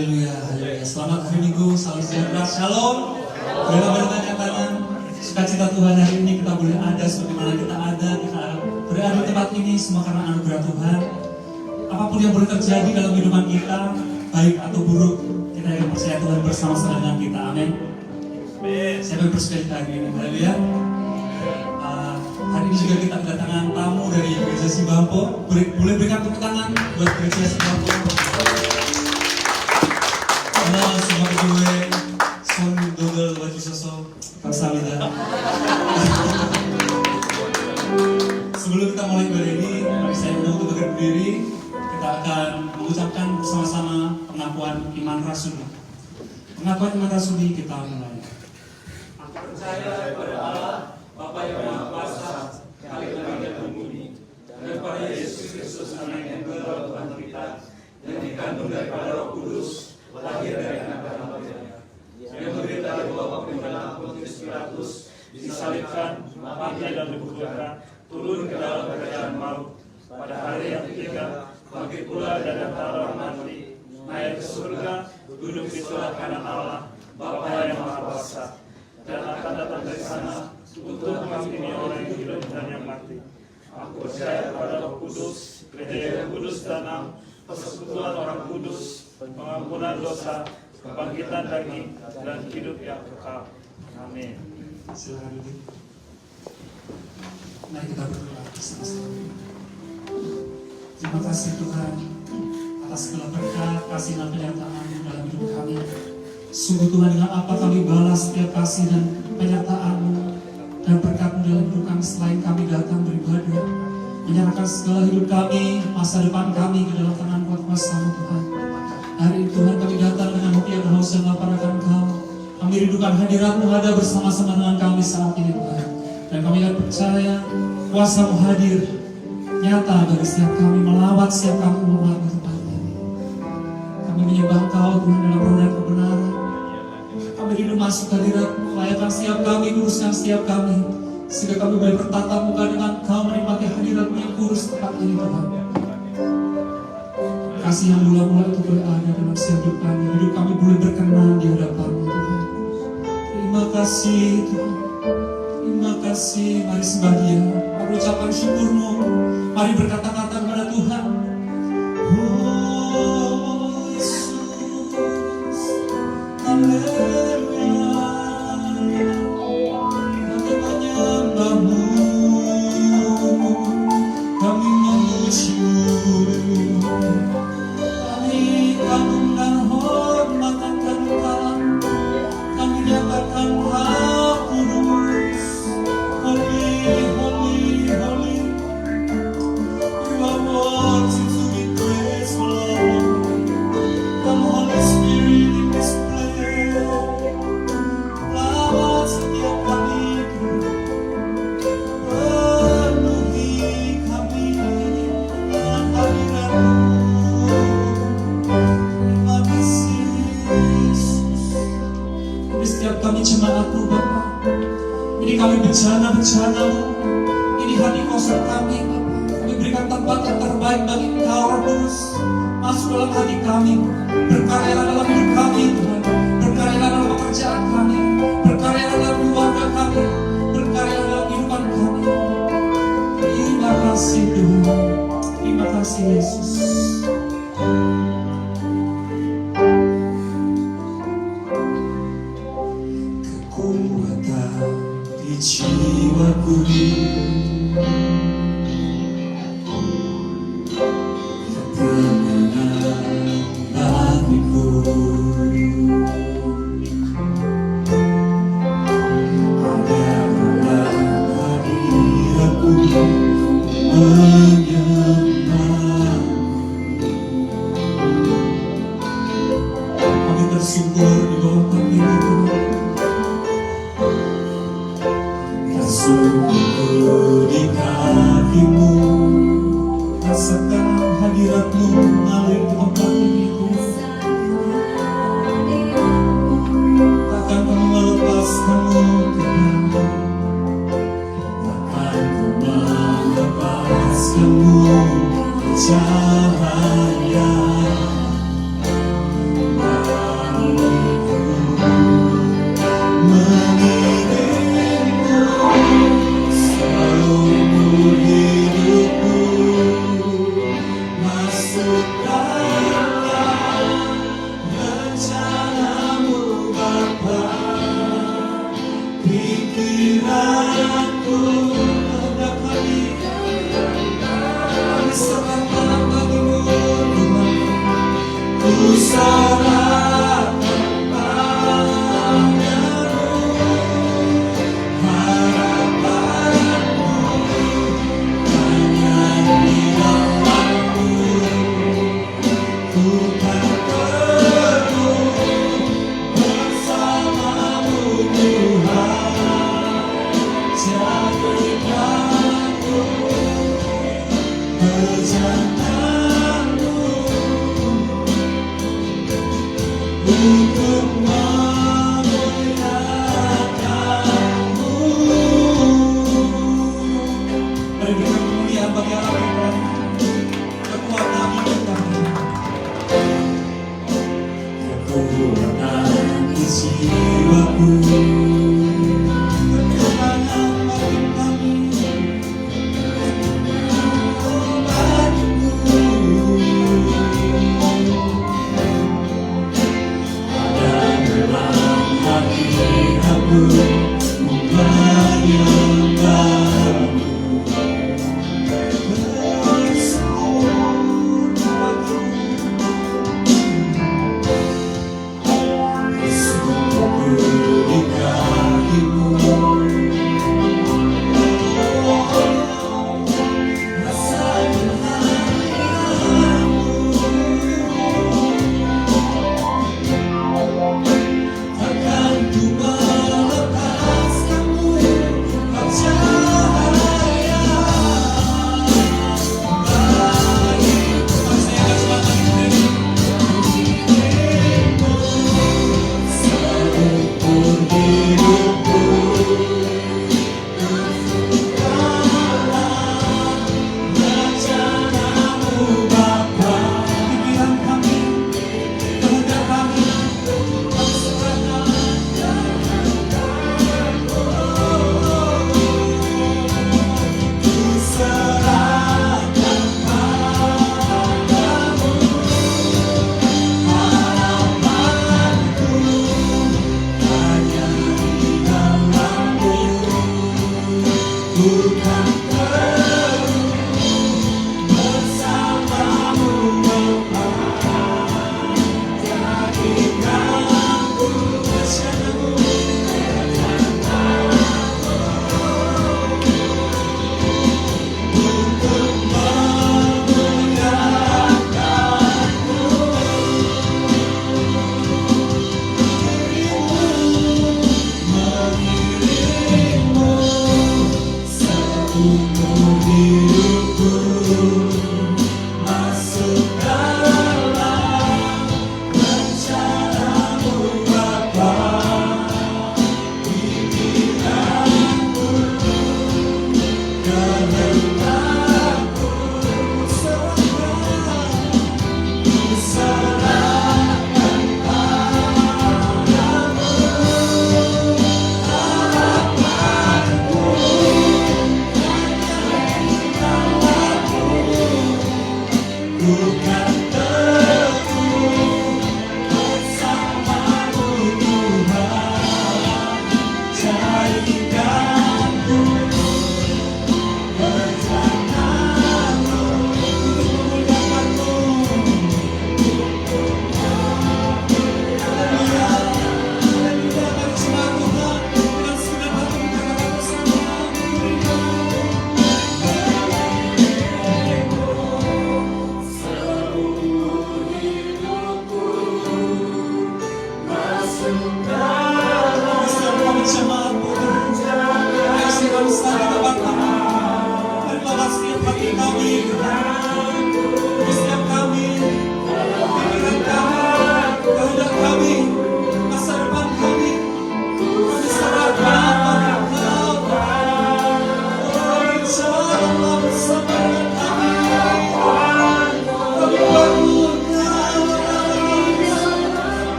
Haleluya, haleluya. Selamat hari Minggu, salam sejahtera, shalom. Berapa tangan, sukacita Tuhan hari ini kita boleh ada seperti mana kita berada di tempat ini semua karena anugerah Tuhan. Apapun yang boleh terjadi dalam kehidupan kita, baik atau buruk, kita yang percaya Tuhan bersama-sama dengan kita. Amin. Siapa yang bersedia hari ini? Haleluya. Hari ini juga kita kedatangan tamu dari Gereja Simbampo. Boleh berikan tepuk tangan buat Gereja Simbampo. Halo semua gue, Son Dodol Wajib Sosok Kamsahamnida. Sebelum kita mulai ibadah ini, saya undang untuk berdiri. Kita akan mengucapkan bersama-sama pengakuan iman rasuli. Pengakuan iman rasuli kita mulai. Aku percaya kepada Allah, Bapa yang Maha Kuasa, yang langit dan bumi, dan kepada Yesus Kristus Anak yang tunggal Tuhan kita, yang dikandung daripada Roh Kudus, lahir dari anak Maria, yang menderita di bawah pimpinan Pontius Pilatus, disalibkan, mati dan dikuburkan, turun ke dalam kerajaan maut, pada hari yang ketiga bangkit pula dari antara orang mati, naik ke surga, duduk di sebelah kanan Allah, Bapa yang Maha Kuasa, dan akan datang dari sana untuk mengampuni orang yang hidup dan yang mati. Aku percaya kepada Roh Kudus, gereja yang kudus dan am, persekutuan orang kudus, pengampunan dosa, kebangkitan daging, dan hidup yang kekal. Amin. Silakan duduk. Mari kita berdoa bersama-sama. Terima kasih Tuhan atas segala berkat, kasih dan penyertaan-Mu dalam hidup kami. Sungguh Tuhan, dengan apa kami balas setiap kasih dan penyertaan-Mu dan berkat-Mu dalam hidup kami selain kami datang beribadah, menyerahkan segala hidup kami, masa depan kami ke dalam tangan kuat kuasa-Mu Tuhan. Hari ini Tuhan kami datang dengan hati yang haus dan lapar akan Kau. Kami rindukan hadirat-Mu ada bersama-sama dengan kami saat ini Tuhan. Dan kami akan percaya kuasa-Mu hadir nyata bagi setiap kami, melawat setiap kami umat di tempat ini. Kami menyembah Kau Tuhan dalam roh dan kebenaran. Kami rindu masuk hadirat-Mu, layakan setiap kami, kuduskan setiap kami, sehingga kami boleh bertatap muka dengan Kau, menikmati hadirat-Mu yang kudus tempat ini Tuhan. Kasih yang mula-mula itu boleh ada dalam setiap hidup kami. Hidup kami boleh berkenan di hadapan-Mu Tuhan. Terima kasih Tuhan. Terima kasih. Mari sembah Dia. Mari ucapkan syukur-Mu. Mari berkata-kata kepada Tuhan. Oh Yesus, haleluya. Kami menyembah-Mu, kami memuji-Mu. Kami dan hormat akan Kau, kami nyatakan Kau kudus. Holy, holy, holy, You are worthy to be praised, Lord. Come Holy Spirit in this place. Lawat setiap kami, penuhi kami dengan hadirat-Mu. Setiap kami jemaat-Mu Bapa, ini kami bejana-bejana-Mu, ini hati kosong kami Bapa. Kami berikan tempat yang terbaik bagi Engkau Roh Kudus. Masuk dalam hati kami, berkaryalah dalam hidup kami Tuhan, berkaryalah dalam pekerjaan kami, berkaryalah dalam keluarga kami, berkaryalah dalam kehidupan kami. Terima kasih Tuhan, terima kasih Yesus. Jiwaku ketenangan bagiku, ada dalam hadirat-Mu menyembah. Kami tersungkur di bawah kaki-Mu, tersungkur di kaki-Mu, rasakan hadirat-Mu mengalir di tempat ini Tuhan. Takkan kami melepaskan-Mu Tuhan, takkan kami melepaskan-Mu cahaya. untuk memuliakan-Mu. Mari berikan kemuliaan bagi Allah yang telah kekuatan hidup kami. Kekuatan jiwaku, ketenangan batin kami, obatku. Ada dalam hadirat-Mu, menyembah-Mu.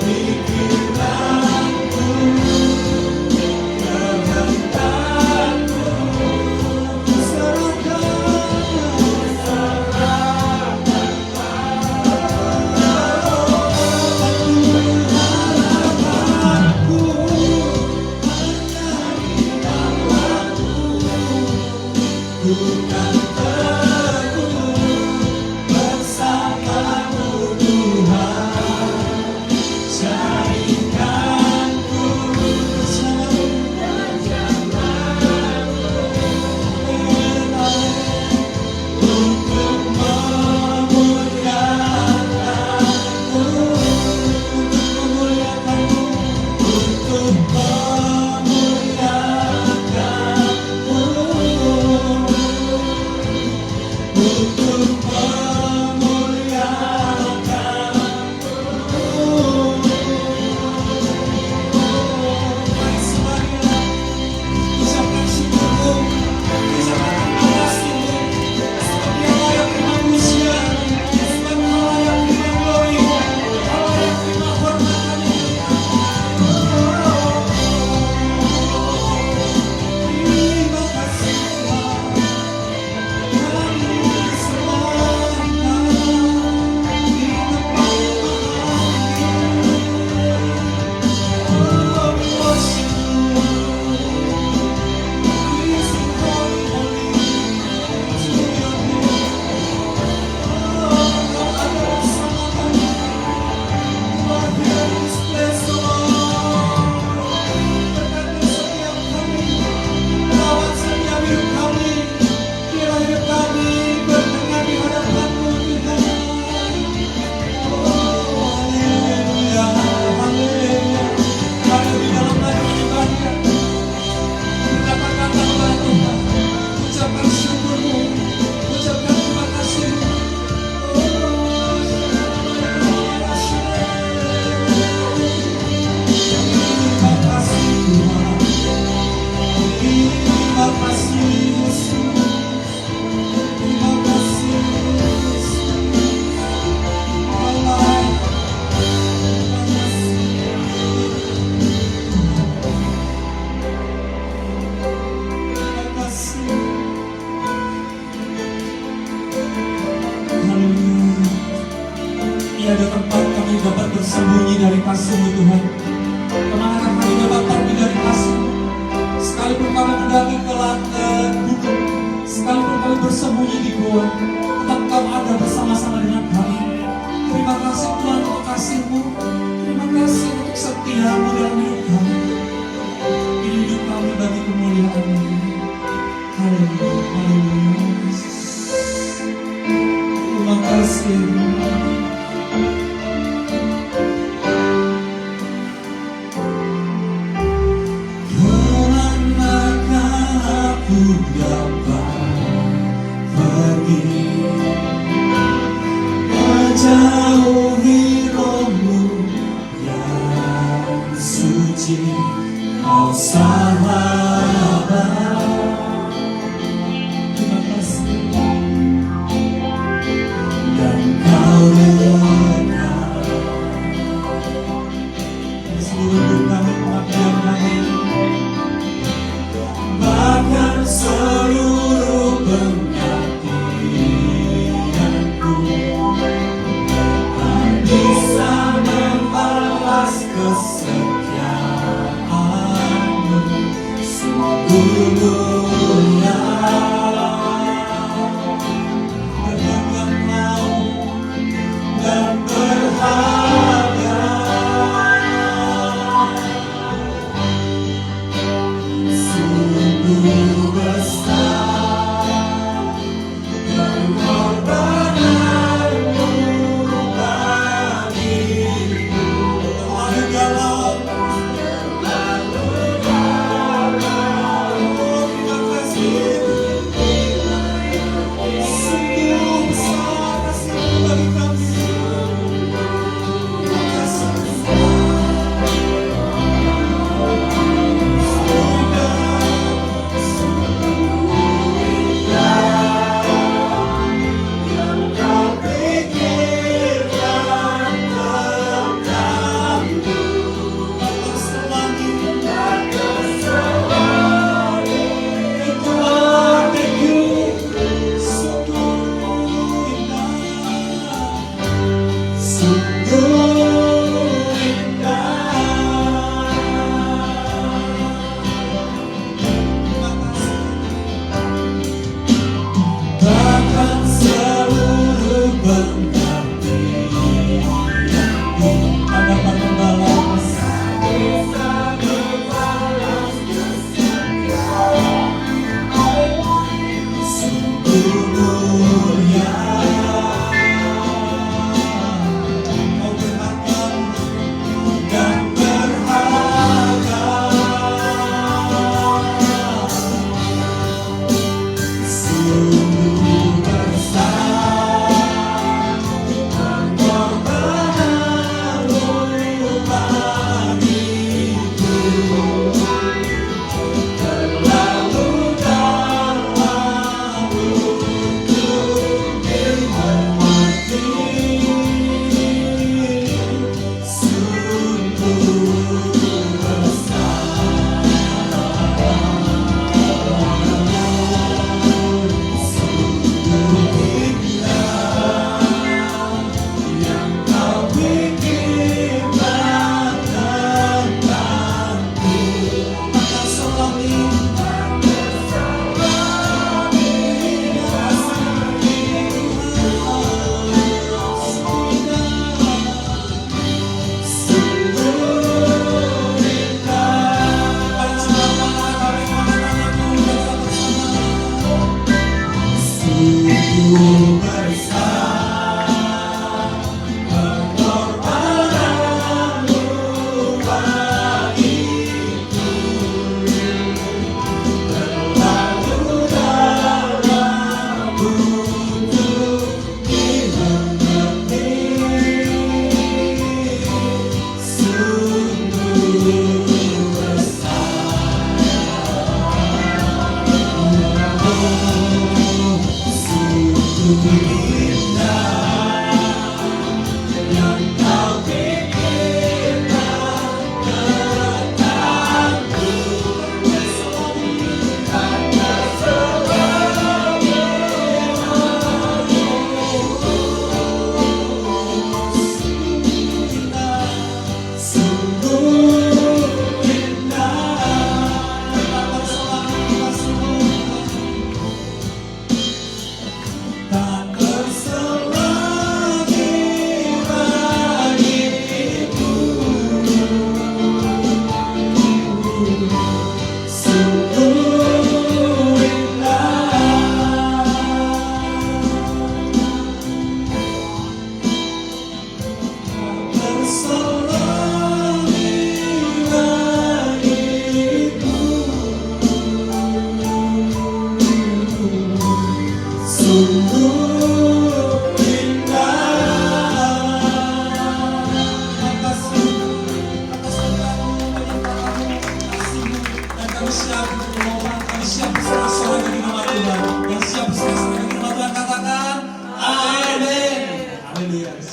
Thank you. kasih-Mu Tuhan. Kemana kami dapat pergi dari kasih, sekalipun kami mendaki ke lantai gunung, sekalipun kami bersembunyi di gua, tetap Kau ada bersama-sama dengan kami. Terima kasih Tuhan untuk kasih-Mu, terima kasih untuk setia-Mu dalam hidup kami. Ini hidup kami bagi kemuliaan-Mu. Haleluya, haleluya. Terima kasih. Jauhi rohmu yang suci, Kau sahabat. Terima kasih. Dan Kau dekat. Seluruh hidup kami, pengabdian kami, Bahkan seluruh pengabdianku tak bisa membalas kesetiaan-Mu. Sungguh mulia berbagai laut, dan berharga. Sungguh besar pengorbananmu bagiku. terlalu dalam, Terlalu dalam,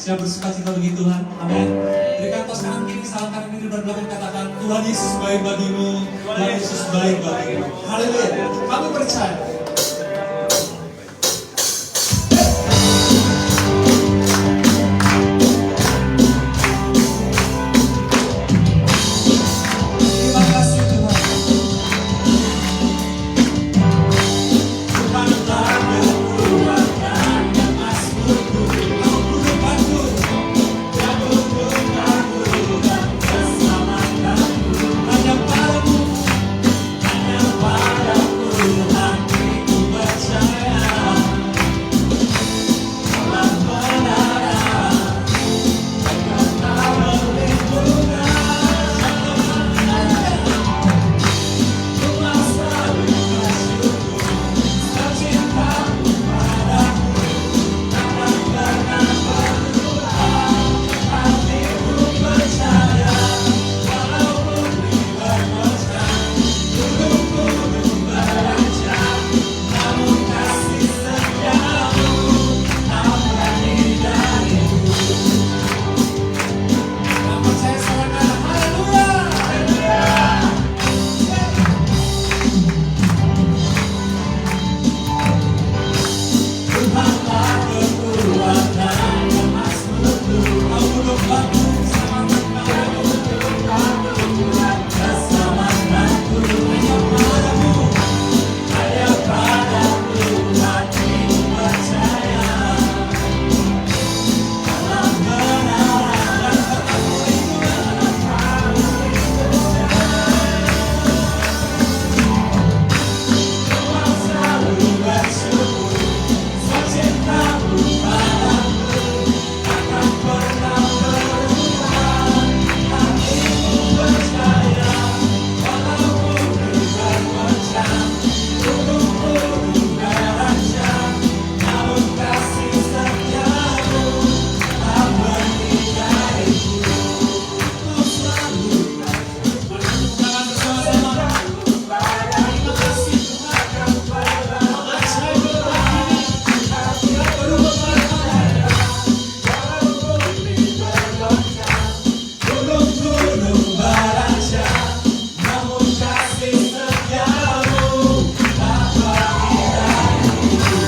Siap bersuka cita bagi Tuhan. Amin. Berikan tos kanan kiri, salam kanan kiri berbelakang, katakan Tuhan Yesus baik bagimu. Tuhan Yesus baik bagimu. Haleluya. Kami percaya. Terima kasih Tuhan. Tuhan telah berkuatkan dan masukku. Kau kudukanku, kau kudukanku dan keselamatanku. Hanya padamu, hatiku percaya. Telah menara, kau berlindungan. Tuhan selalu bersyukur, cintamu padaku. Takkan pernah berubah, hatiku percaya. Walaupun diterjang gunung-gunung beranjak, namun kasih setiamu tak berani dariku. Yang percaya silakan haleluya. Tuhanlah kekuatan dan masukku. Kau kudukanku, selamatkanku. Keselamatanku hanya padamu, hanya padamu hatiku percaya. Telah menara dan Tuhan selalu bersyukur, cintamu padaku takkan pernah berubah. Hatiku percaya, walaupun diterjang gunung-gunung beranjak, namun kasih setiamu tak berhenti dariku. Kau selalu berjuang bersama-sama. Terima kasih Tuhan. Percaya gunung-gunung beranjak, namun kasih setiamu tak pergi dariku.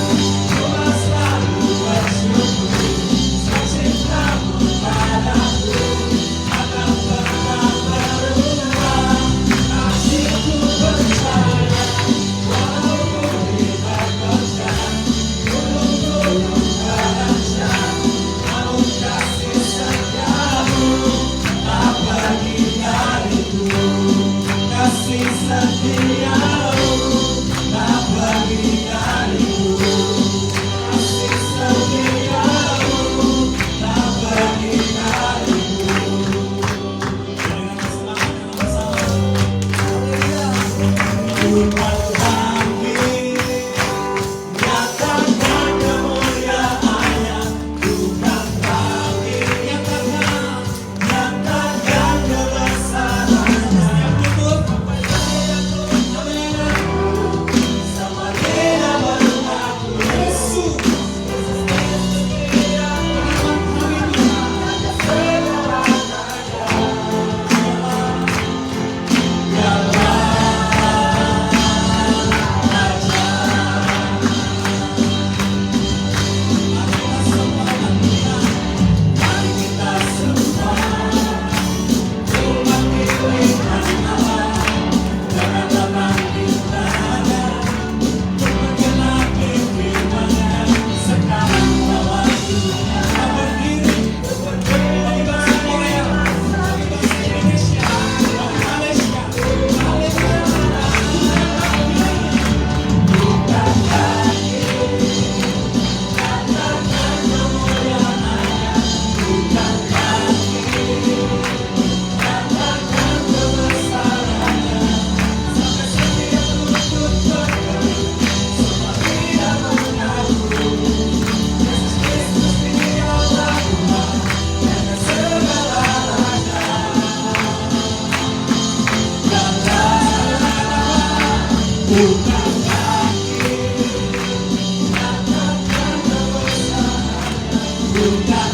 Tuhan selalu bersyukur, cintamu padaku takkan pernah berubah. Hatiku percaya, walaupun diterjang gunung-gunung beranjak, namun kasih setiamu tak pergi dariku. Kasih setiamu tak pergi dariku. Kasih setiamu tak pergi dariku. Dengan keselamatan yang bersama. Tuhan bangkit, nyatakan kemuliaan-Nya. Tuhan bangkit, nyatakan kebesaran-Nya. Yang tutup, sama dia berlaku Yesus. Bukan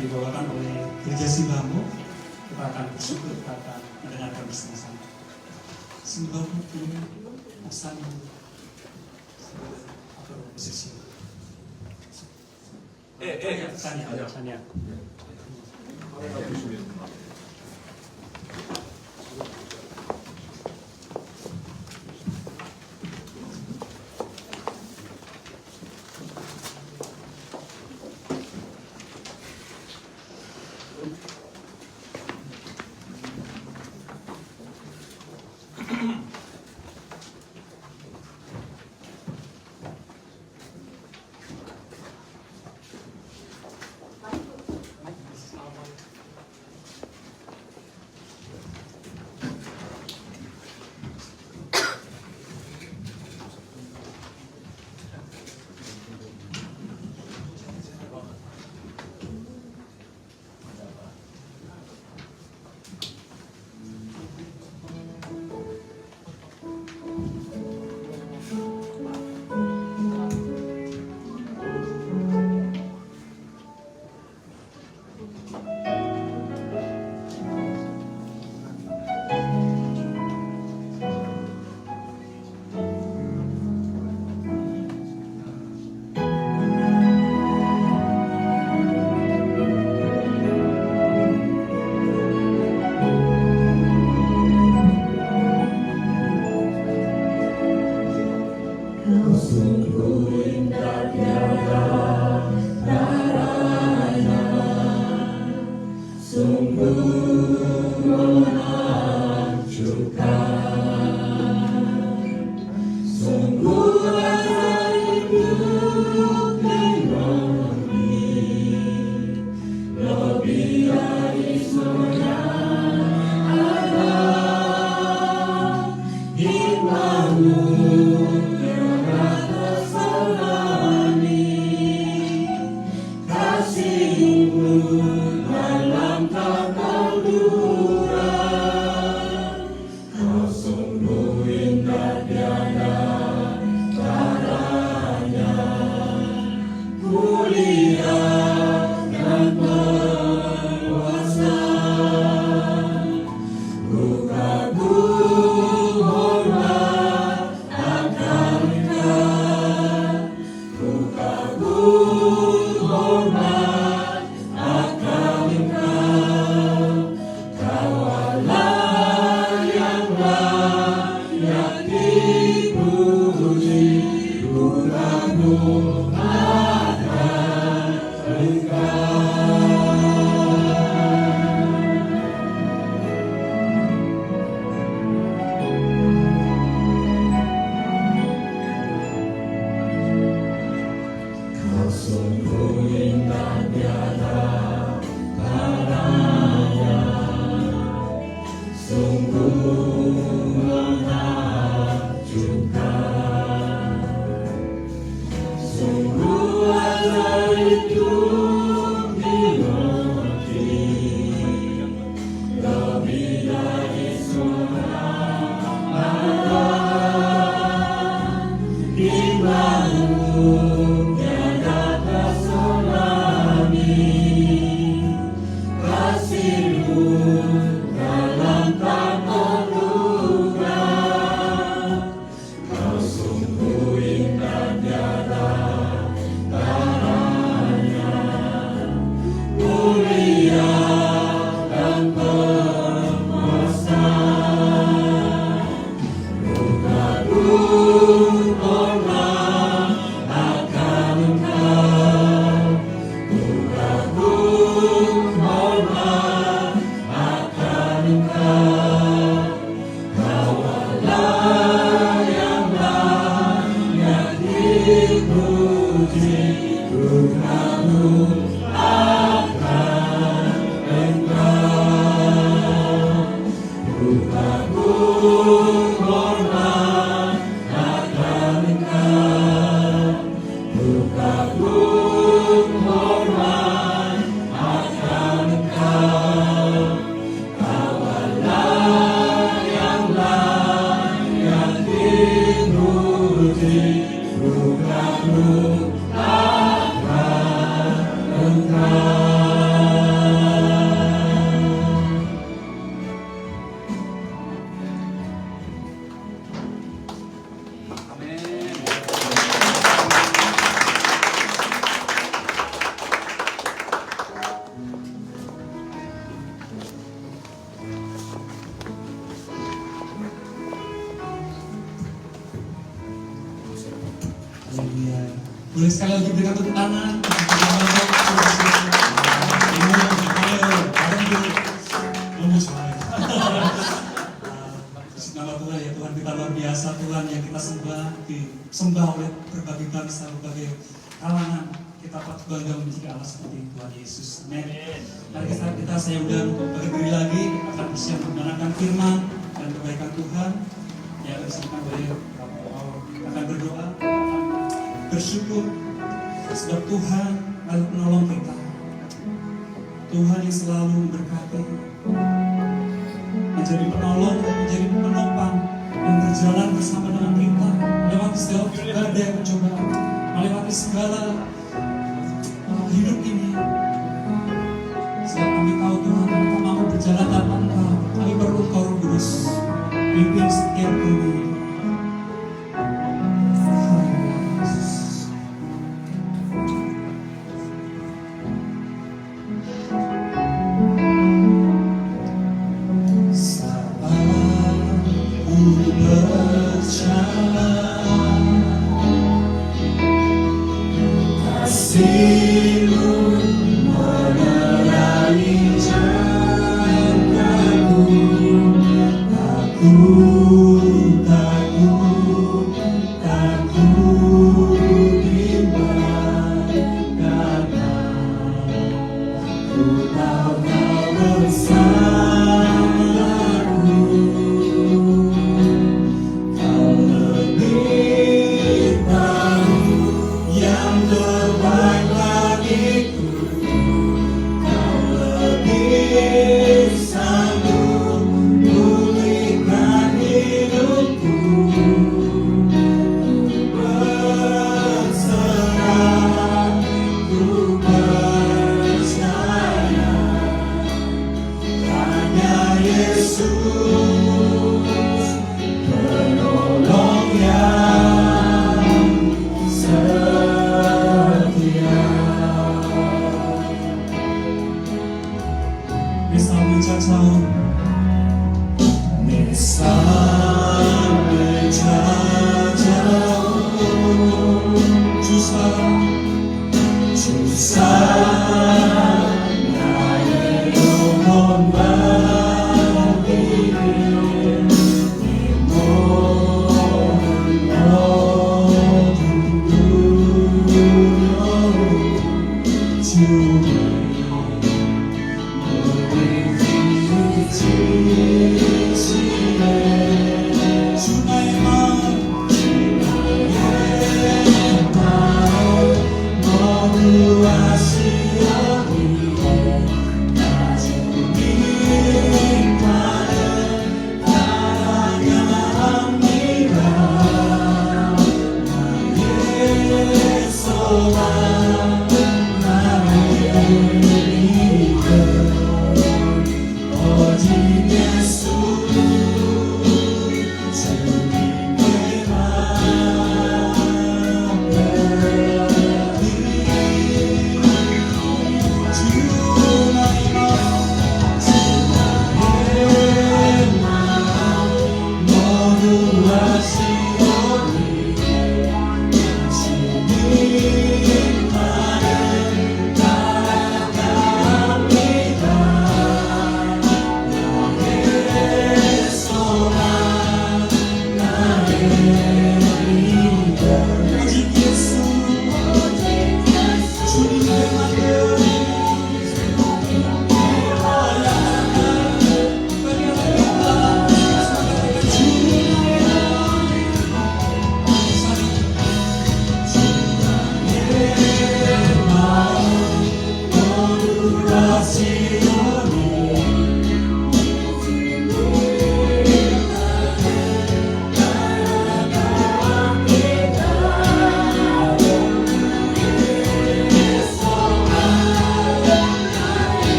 akan dibawakan oleh Gereja Simbahmu. Kita akan bersyukur, kita akan mendengarkan bersama-sama. Simbahmu ini pesan atau posisi. Tanya. Boleh sekali lagi berikan tepuk tangan. Nama Tuhan ya, Tuhan kita luar biasa, Tuhan yang kita disembah oleh berbagai bangsa, berbagai kalangan. Kita patut bangga memiliki Allah seperti Tuhan Yesus. Amin. Mari kita saya undang untuk berdiri lagi, akan bersiap mendengarkan firman dan kebaikan Tuhan. Ya, disampaikan oleh akan berdoa, bersyukur sebab Tuhan lalu menolong kita. Tuhan yang selalu memberkati, menjadi penolong, menjadi penopang yang berjalan bersama dengan kita melewati segala badai pencobaan, melewati segala hidup ini. Sebab kami tahu Tuhan, kita mampu berjalan tanpa Engkau. Kami perlu Engkau Roh Kudus, pimpin setiap kami.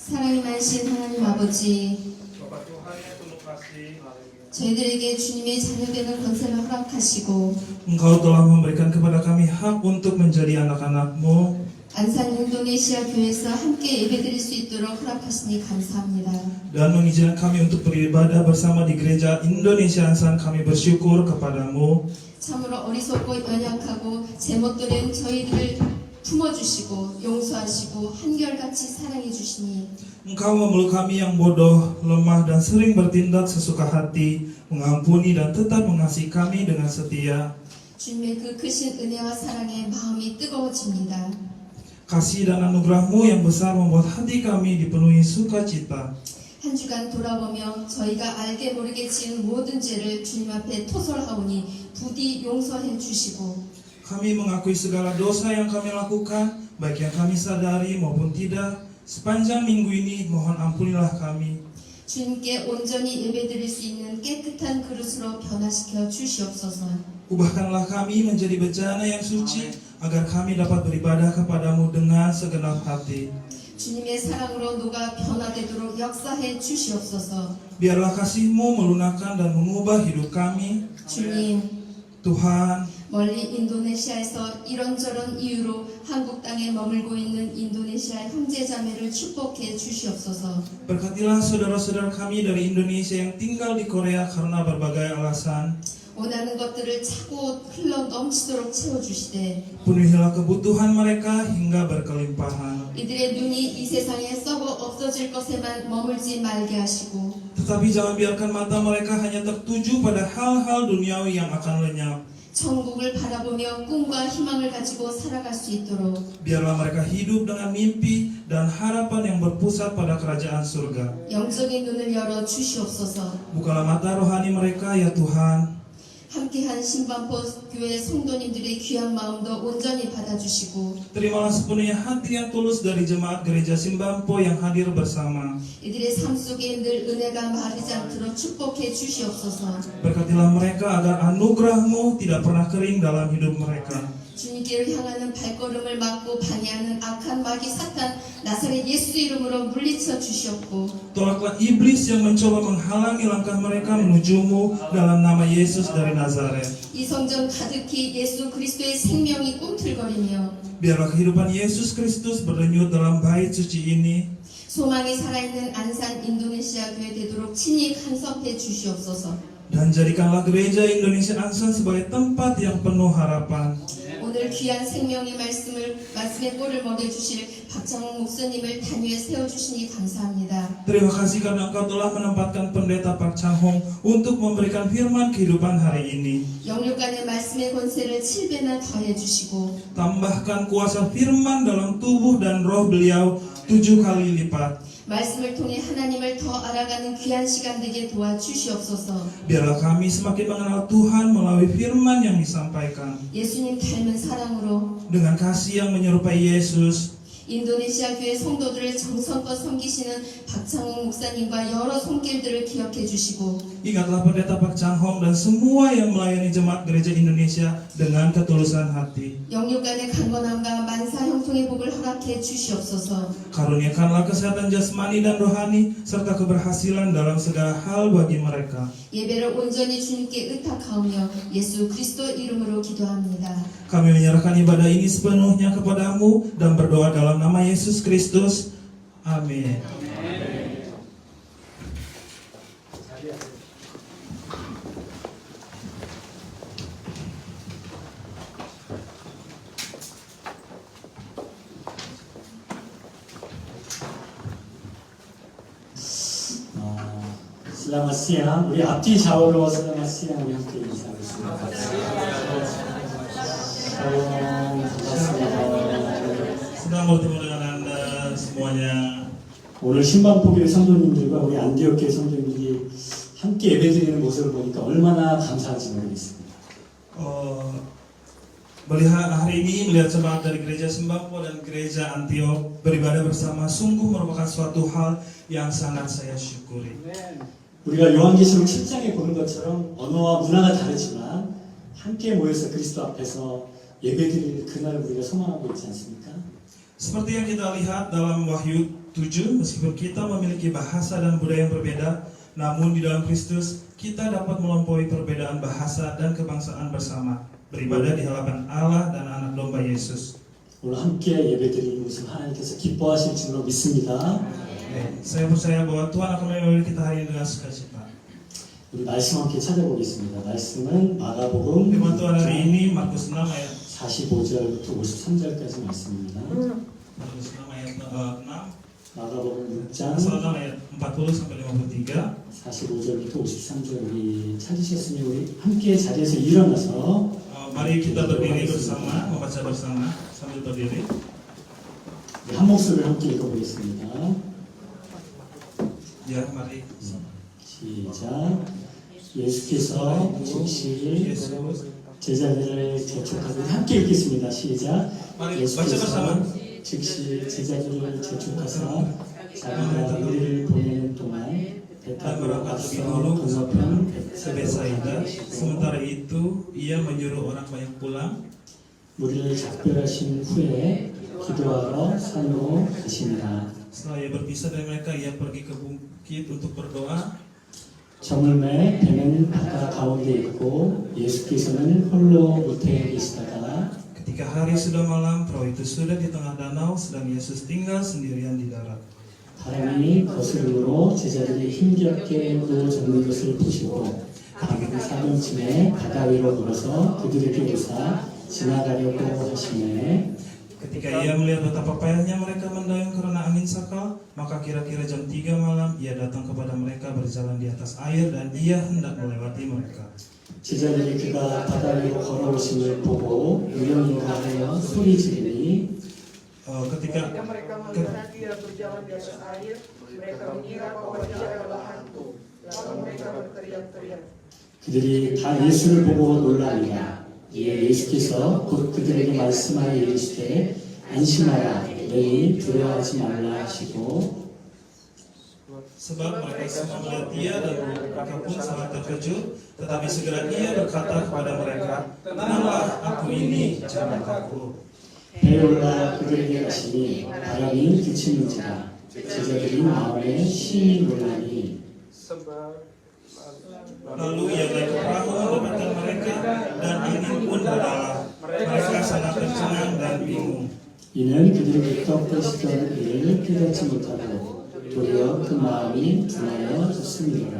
사랑이 많으신 하나님 아버지, Bapak Tuhan yang penuh kasih, 저희들에게 주님의 자녀되는 권세를 허락하시고 Engkau telah memberikan kepada kami hak untuk menjadi anak-anak-Mu. 안산 인도네시아 교회에서 함께 예배드릴 수 있도록 허락하시니 감사합니다. Dan mengizinkan kami untuk beribadah bersama di gereja Indonesia Ansan. Kami bersyukur kepadamu. 참으로 어리석고 연약하고 제멋들은 저희들을 품어주시고 용서하시고 한결같이 사랑해 주시니 Engkau memeluk kami yang bodoh, lemah dan sering bertindak sesuka hati, mengampuni dan tetap mengasihi kami dengan setia. 주님의 그 크신 은혜와 사랑에 마음이 뜨거워집니다. Kasih dan anugerah-Mu yang besar membuat hati kami dipenuhi sukacita. 한 주간 돌아보며 저희가 알게 모르게 지은 모든 죄를 주님 앞에 토설하오니 부디 용서해 주시고 Kami mengakui segala dosa yang kami lakukan, baik yang kami sadari maupun tidak. Sepanjang minggu ini, mohon ampunilah kami. 주님께 온전히 예배드릴 수 있는 깨끗한 그릇으로 변화시켜 주시옵소서. Ubahkanlah kami menjadi bejana yang suci, agar kami dapat beribadah kepadamu dengan segenap hati. 주님의 사랑으로 녹아 변화되도록 역사해 주시옵소서. Biarlah kasih-Mu melunakkan dan mengubah hidup kami. 주님, Tuhan, 멀리 인도네시아에서 이런저런 이유로 한국 땅에 머물고 있는 인도네시아 형제자매를 축복해 주시옵소서. berkatilah saudara-saudara kami dari Indonesia yang tinggal di Korea karena berbagai alasan. 원하는 것들을 차고 흘러 넘치도록 채워주시되 Penuhilah kebutuhan mereka hingga berkelimpahan. 이들의 눈이 이 세상에 썩어 없어질 것에만 머물지 말게 하시고 Tetapi jangan biarkan mata mereka hanya tertuju pada hal-hal duniawi yang akan lenyap. 천국을 바라보며 꿈과 희망을 가지고 살아갈 수 있도록 Biarlah mereka hidup dengan mimpi dan harapan yang berpusat pada kerajaan surga. 영적인 눈을 열어 주시옵소서. Bukalah mata rohani mereka ya Tuhan. 함께한 신반포 교회 성도님들의 귀한 마음도 온전히 받아주시고 Terimalah sepenuhnya hati yang tulus dari jemaat gereja Simbampo yang hadir bersama. 이들의 삶 속에 늘 은혜가 마르지 않도록 축복해 주시옵소서. Berkatilah mereka agar anugerah-Mu tidak pernah kering dalam hidup mereka. 주님께를 향하는 발걸음을 막고 방해하는 악한 마귀 사탄 나사렛 예수 이름으로 물리쳐 주시옵고 Tolaklah iblis yang mencoba menghalangi langkah mereka menuju-Mu dalam nama Yesus dari Nazaret. 이 성전 가득히 예수 그리스도의 생명이 꿈틀거리며 Biarlah kehidupan Yesus Kristus berdenyut dalam bait suci ini. 소망이 살아있는 안산 인도네시아 교회 되도록 친히 간섭해 주시옵소서. Dan jadikanlah gereja Indonesia Ansan sebagai tempat yang penuh harapan. 오늘 귀한 생명의 말씀의 꼴을 먹여주실 박창홍 목사님을 단위에 세워주시니 감사합니다. Terima kasih karena Engkau telah menempatkan pendeta Park Chang Hong untuk memberikan firman kehidupan hari ini. 영육간의 말씀의 권세를 7배나 더해주시고 Tambahkan kuasa firman dalam tubuh dan roh beliau 7 kali lipat. 말씀을 통해 하나님을 더 알아가는 귀한 시간 되게 도와주시옵소서. Biarlah kami semakin mengenal Tuhan melalui firman yang disampaikan. 예수님 닮은 사랑으로 Dengan kasih yang menyerupai Yesus, 인도네시아 교회 성도들을 정성껏 섬기시는 박창홍 목사님과 여러 손길들을 기억해 주시고 ingatlah pendeta Park Chang Hong dan semua yang melayani jemaat gereja Indonesia dengan ketulusan hati. 영육간의 강건함과 만사 형통의 복을 허락해 주시옵소서. Karuniakanlah kesehatan jasmani dan rohani serta keberhasilan dalam segala hal bagi mereka. 예배를 온전히 주님께 의탁하오며 예수 그리스도 이름으로 기도합니다. Kami menyerahkan ibadah ini sepenuhnya kepadamu dan berdoa dalam nama Yesus Kristus. Amin. 슬라마 시앙, 우리 앞뒤 좌우로 슬라마 시앙 함께 인사하겠습니다. 반갑습니다. Senang bertemu dengan Anda semuanya. 오늘 신반포교회 성도님들과 우리 안디옥교회 성도님들이 함께 예배드리는 모습을 보니까 얼마나 감사한지 모르겠습니다. Melihat hari ini melihat jemaat dari gereja Sembako dan gereja Antiok beribadah bersama sungguh merupakan suatu hal yang sangat saya syukuri. 우리가 요한계시록 7장에 보는 것처럼 언어와 문화가 다르지만 함께 모여서 그리스도 앞에서 예배드리는 그날을 우리가 소망하고 있지 않습니까? Seperti yang kita lihat dalam Wahyu 7, meskipun kita memiliki bahasa dan budaya yang berbeda, namun di dalam Kristus kita dapat melampaui perbedaan bahasa dan kebangsaan bersama, beribadah di hadapan Allah dan anak domba Yesus. 오늘 함께 예배드리는 것을 하나님께서 기뻐하실 줄로 믿습니다. Saya percaya bahwa Tuhan akan memberkati kita hari ini dengan sukacita. 우리 말씀 함께 찾아보겠습니다. 말씀은 마가복음 Firman Tuhan hari ini Markus 6 ayat 45절부터 53절까지 말씀입니다. Markus 6 ayat 6 마가복음 pasal 6장 6 ayat 40 sampai 53. 45절부터 53절 우리 찾으셨으니 우리 함께 자리에서 일어나서 Mari kita berdiri bersama, membaca bersama sambil berdiri. 한 목소리를 함께 읽어보겠습니다. Ya, mari. 시작. 예수께서 즉시 Yesus. 제자들을 재촉하고 함께 읽겠습니다. 시작. Mari baca 예수께서 bersama. 즉시 제자들을 재촉하사 자기가 우리를 보내는 동안 배 Dan 타고 berangkat lebih 앞서 dulu ke 건너편 Betsaida. Sementara itu, ia menyuruh orang banyak pulang. 우리를 작별하신 후에 기도하러 산으로 가시니라. Setelah ia berpisah dari mereka, ia pergi ke bukit untuk berdoa. 저물매 배는 바다 가운데 있고 예수께서는 홀로 못해 계시다가 Ketika hari sudah malam, perahu itu sudah di tengah danau, sedang Yesus tinggal sendirian di darat. 바람이 거스름으로 제자들이 힘겹게 또 젖는 것을 보시고 밤 사경쯤에 바다 위로 걸어서 그들에게 오사 지나가려고 하시매 Ketika ia melihat betapa payahnya mereka mendayung karena angin sakal, maka kira-kira jam 3 malam ia datang kepada mereka berjalan di atas air dan ia hendak melewati mereka. 제자들이 그가 바다 위로 걸어오심을 보고 유령인가 하여 소리 지르니 Ketika mereka melihat dia berjalan di atas air, mereka mengira bahwa dia adalah hantu. Lalu mereka berteriak-teriak. 그들이 다 예수를 보고 놀라니라. 이에 예수께서 곧 그들에게 말씀하여 이르시되 안심하라 너희 두려워하지 말라 하시고 sebab mereka semua melihat dia dan mereka pun sangat terkejut, tetapi segera ia berkata kepada mereka, "Tenanglah, aku ini, jangan takut." 배에 올라 그들에게 가시니 바람이 그치는지라 제자들이 마음에 심히 놀라니 Lalu ia naik ke perahu mendapatkan mereka dan angin pun berlalu. Mereka sangat tercengang dan bingung. 이는 그들에게 떡떠시던 일을 깨닫지 못하고 도리어 그 마음이 둔하여졌음이니라.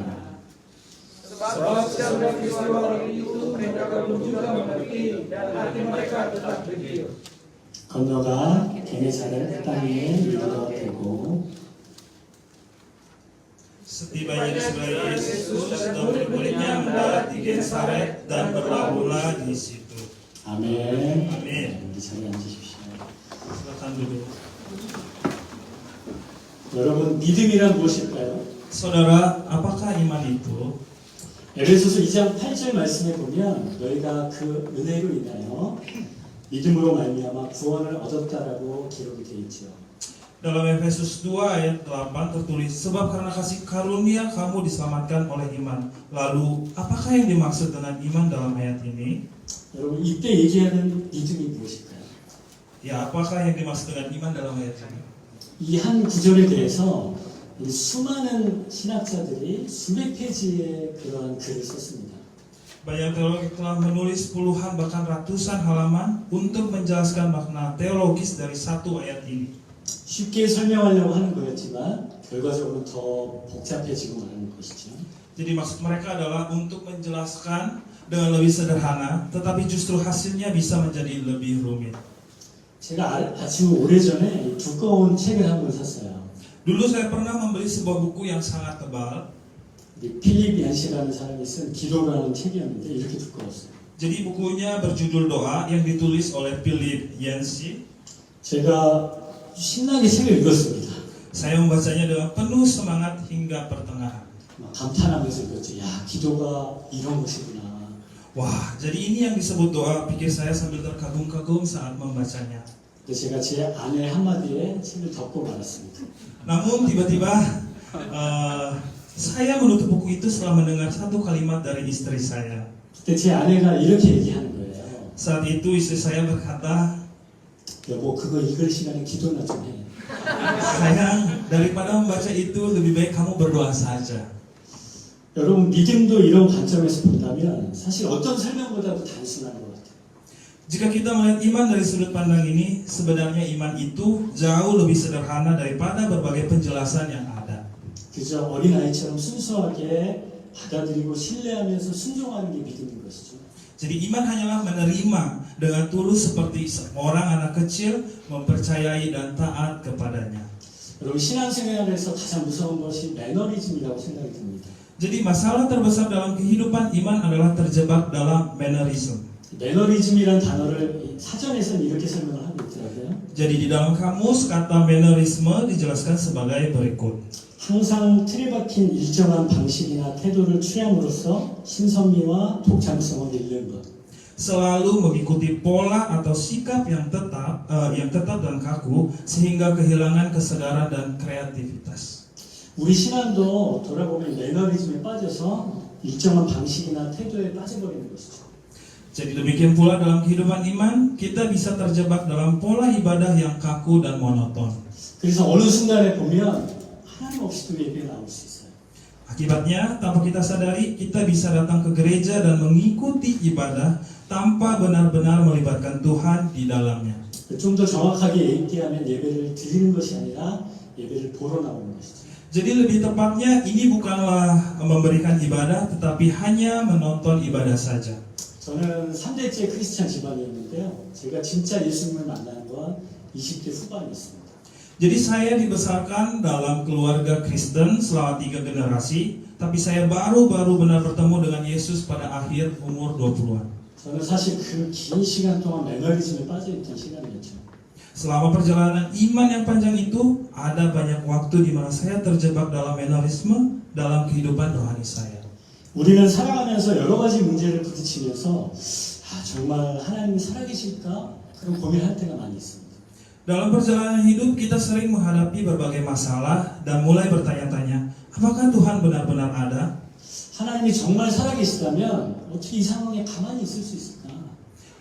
Sebab setiap peristiwa itu mereka belum juga mengerti dan hati mereka tetap degil. 건너가 게네사렛 땅에 이르러대고 Setibanya di sebelah Yesus, murid-muridnya mendarat di Gensaret dan berlabuhlah di situ. 아멘. Amin. 우리 자리에 앉으십시오. Silakan duduk. 여러분 믿음이란 무엇일까요? Saudara, apakah iman itu? 에베소서 2장 8절 말씀에 보면 너희가 그 은혜로 인하여 믿음으로 말미암아 구원을 얻었다라고 기록이 되어 있죠. Dalam Efesus 2 ayat 8 tertulis, sebab karena kasih karunia kamu diselamatkan oleh iman. Lalu, apakah yang dimaksud dengan iman dalam ayat ini? 여러분 이때 얘기하는 믿음이 무엇일까요? Ya, apakah yang dimaksud dengan iman dalam ayat ini? 이 한 구절에 대해서 우리 수많은 신학자들이 수백 페이지의 그러한 글을 썼습니다. Banyak teolog telah menulis puluhan bahkan ratusan halaman untuk menjelaskan makna teologis dari satu ayat ini. 쉽게 설명하려고 하는 거였지만 결과적으로 더 복잡해지고 마는 것이죠. Jadi maksud mereka adalah untuk menjelaskan dengan lebih sederhana, tetapi justru hasilnya bisa menjadi lebih rumit. 제가 아주 오래전에 두꺼운 책을 한 권 샀어요. Dulu saya pernah membeli sebuah buku yang sangat tebal. 필립 얀시라는 사람이 쓴 기도라는 책이었는데 이렇게 두꺼웠어요. Jadi bukunya berjudul Doa yang ditulis oleh Philip Yancey. 제가 신나게 책을 읽었습니다. Saya membacanya dengan penuh semangat hingga pertengahan. 막 감탄하면서 읽었죠. 야, 기도가 이런 것이구나. Wah, jadi ini yang disebut doa, pikir saya sambil terkagum-kagum saat membacanya. 근데 제가 제 아내 한마디에 책을 덮고 말았습니다. Namun tiba-tiba saya menutup buku itu setelah mendengar satu kalimat dari istri saya. 그때 제 아내가 이렇게 얘기하는 거예요. Saat itu istri saya berkata, 여보, 그거 읽을 시간에 기도나 좀 해. sayang, Daripada membaca itu, lebih baik kamu berdoa saja. 여러분 믿음도 이런 관점에서 본다면 사실 어떤 설명보다도 단순한 것 같아요. Jika kita melihat iman dari sudut pandang ini, sebenarnya iman itu jauh lebih sederhana daripada berbagai penjelasan yang ada. 그저 어린아이처럼 순수하게 받아들이고 신뢰하면서 순종하는 게 믿음인 것이죠. Jadi iman hanyalah menerima dengan tulus seperti seorang anak kecil mempercayai dan taat kepadanya. 여러분 신앙생활에서 가장 무서운 것이 매너리즘이라고 생각이 듭니다. Jadi masalah terbesar dalam kehidupan iman adalah terjebak dalam mannerism. 매너리즘이란 단어를 사전에서는 이렇게 설명을 하고 있더라고요. Jadi di dalam kamus kata mannerisme dijelaskan sebagai berikut. 항상 틀에 박힌 일정한 방식이나 태도를 취함으로써 신선미와 독창성을 잃는 것. Selalu mengikuti pola atau sikap yang tetap dan kaku sehingga kehilangan kesedaran dan kreativitas. 우리 신앙도 돌아보면 매너리즘에 빠져서 일정한 방식이나 태도에 빠져버리는 것이죠. Jadi demikian pula dalam kehidupan iman, kita bisa terjebak dalam pola ibadah yang kaku dan monoton. 그래서 어느 순간에 보면 하나님 없이도 예배에 나올 수 있어요. Akibatnya, tanpa kita sadari, kita bisa datang ke gereja dan mengikuti ibadah tanpa benar-benar melibatkan Tuhan di dalamnya. 좀 더 정확하게 얘기하면 예배를 드리는 것이 아니라 예배를 보러 나오는 것이죠. Jadi lebih tepatnya, ini bukanlah memberikan ibadah, tetapi hanya menonton ibadah saja. 저는 3대째 크리스찬 집안이었는데요. 제가 진짜 예수님을 만난 건 20대 후반이었습니다. Jadi saya dibesarkan dalam keluarga Kristen selama 3 generasi, tapi saya baru-baru benar bertemu dengan Yesus pada akhir umur 20-an. 저는 사실 그 긴 시간 동안 매너리즘에 빠져있던 시간이었죠. Selama perjalanan iman yang panjang itu, ada banyak waktu di mana saya terjebak dalam mannerisme dalam kehidupan rohani saya. 우리는 살아가면서 여러 가지 문제를 부딪히면서 정말 하나님이 살아계실까? 그런 고민할 때가 많이 있습니다. Dalam perjalanan hidup kita sering menghadapi berbagai masalah dan mulai bertanya-tanya, apakah Tuhan benar-benar ada? 하나님이 정말 살아계시다면 어떻게 이 상황에 가만히 있을 수 있을까?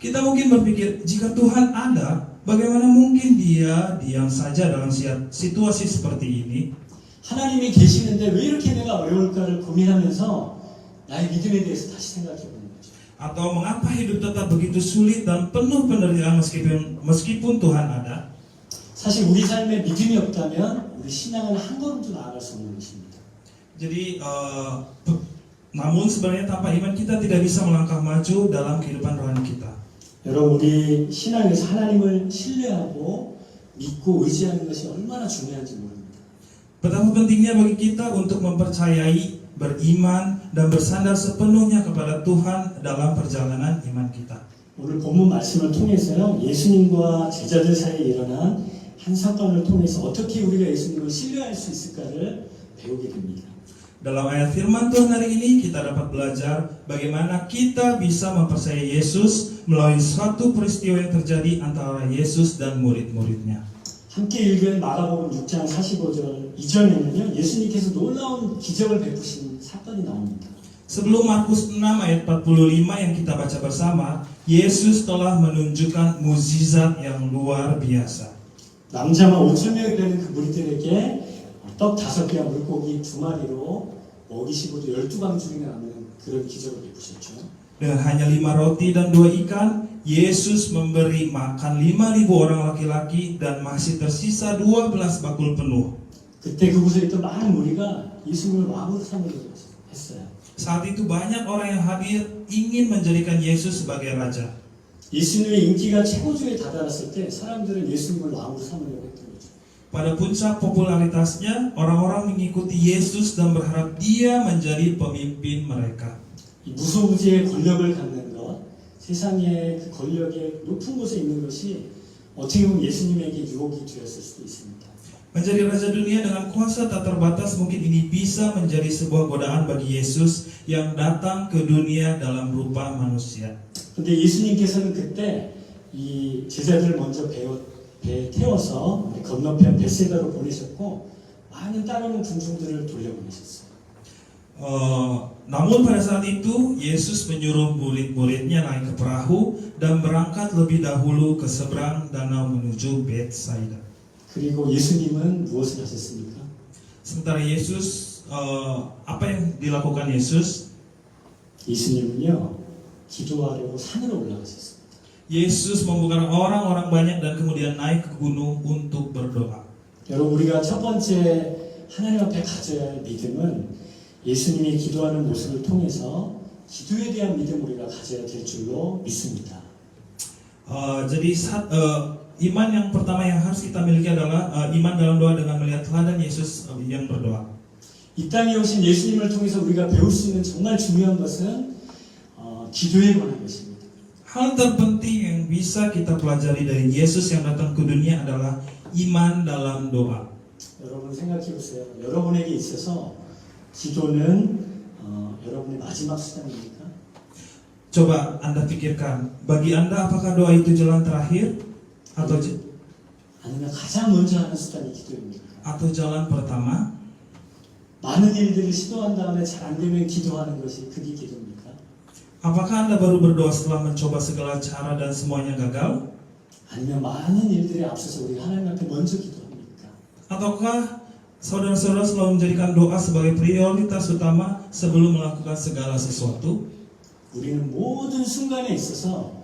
Kita mungkin berpikir, jika Tuhan ada, bagaimana mungkin Dia diam saja dalam situasi seperti ini? 하나님이 계시는데 왜 이렇게 내가 어려울까를 고민하면서 나의 믿음에 대해서 다시 생각해 보는 거죠. Atau mengapa hidup tetap begitu sulit dan penuh penderitaan meskipun Tuhan ada? 사실 우리 삶에 믿음이 없다면 우리 신앙은 한 걸음도 나아갈 수 없는 것입니다. Jadi, namun sebenarnya tanpa iman kita tidak bisa melangkah maju dalam kehidupan rohani kita. 여러분 우리 신앙에서 하나님을 신뢰하고 믿고 의지하는 것이 얼마나 중요한지 모릅니다. Betapa pentingnya bagi kita untuk mempercayai, beriman, dan bersandar sepenuhnya kepada Tuhan dalam perjalanan iman kita. 오늘 본문 말씀을 통해서요, 예수님과 제자들 사이에 일어난 한 사건을 통해서 어떻게 우리가 예수님을 신뢰할 수 있을까를 배우게 됩니다. Dalam ayat firman Tuhan hari ini kita dapat belajar bagaimana kita bisa mempercayai Yesus melalui suatu peristiwa yang terjadi antara Yesus dan murid-muridnya. 함께 읽은 마가복음 6장 45절 이전에는요, 예수님께서 놀라운 기적을 베푸신 사건이 나옵니다. Sebelum Markus 6 ayat 45 yang kita baca bersama, Yesus telah menunjukkan mukjizat yang luar biasa. 남자만 5,000명이 되는 그 무리들에게 떡 5개와 물고기 2마리로 먹이시고도 12방줄이나 남는 그런 기적을 베푸셨죠. Dengan hanya 5 roti dan 2 ikan, Yesus memberi makan 5.000 orang laki-laki dan masih tersisa 12 bakul penuh. 그때 그곳에 있던 많은 무리가 예수님을 왕으로 삼으려고 했어요. Saat itu banyak orang yang hadir ingin menjadikan Yesus sebagai raja. 예수님의 인기가 최고조에 다다랐을 때 사람들은 예수님을 왕으로 삼으려고 했던 거죠. Pada puncak popularitasnya, orang-orang mengikuti Yesus dan berharap Dia menjadi pemimpin mereka. 이 무소부지의 권력을 갖는 것, 세상의 그 권력의 높은 곳에 있는 것이 어떻게 보면 예수님에게 유혹이 되었을 수도 있습니다. Menjadi raja dunia dengan kuasa tak terbatas mungkin ini bisa menjadi sebuah godaan bagi Yesus yang datang ke dunia dalam rupa manusia. 근데 예수님께서는 그때 이 제자들을 먼저 배에 태워서 건너편 벳세다로 보내셨고 많은 따르는 군중들을 돌려보내셨어요. Namun pada saat itu Yesus menyuruh murid-muridnya naik ke perahu dan berangkat lebih dahulu ke seberang danau menuju Betsaida. 그리고 예수님은 무엇을 하셨습니까? Sementara Yesus, apa yang dilakukan Yesus? 예수님은요, 기도하려고 산으로 올라가셨습니다. Yesus membuka orang-orang banyak dan kemudian naik ke gunung untuk berdoa. 여러분, 우리가 첫 번째 하나님 앞에 가져야 할 믿음은 예수님이 기도하는 모습을 통해서 기도에 대한 믿음 우리가 가져야 될 줄로 믿습니다. Jadi iman yang pertama yang harus kita miliki adalah iman dalam doa dengan melihat teladan Yesus yang berdoa. 이 땅에 오신 예수님을 통해서 우리가 배울 수 있는 정말 중요한 것은 기도에 관한 것입니다. Hal terpenting yang bisa kita pelajari dari Yesus yang datang ke dunia adalah iman dalam doa. 여러분 생각해 보세요. 여러분에게 있어서 기도는 여러분의 마지막 수단입니까? Coba Anda pikirkan, bagi Anda apakah doa itu jalan terakhir 아니면 가장 먼저 하는 수단이 기도입니까? atau jalan pertama? 많은 일들을 시도한 다음에 잘 안 되면 기도하는 것이 그게 기도입니까? Apakah Anda baru berdoa setelah mencoba segala cara dan semuanya gagal? 아니면 많은 일들에 앞서서 우리가 하나님 앞에 먼저 기도합니까? Ataukah saudara-saudara selalu menjadikan doa sebagai prioritas utama sebelum melakukan segala sesuatu? 우리는 모든 순간에 있어서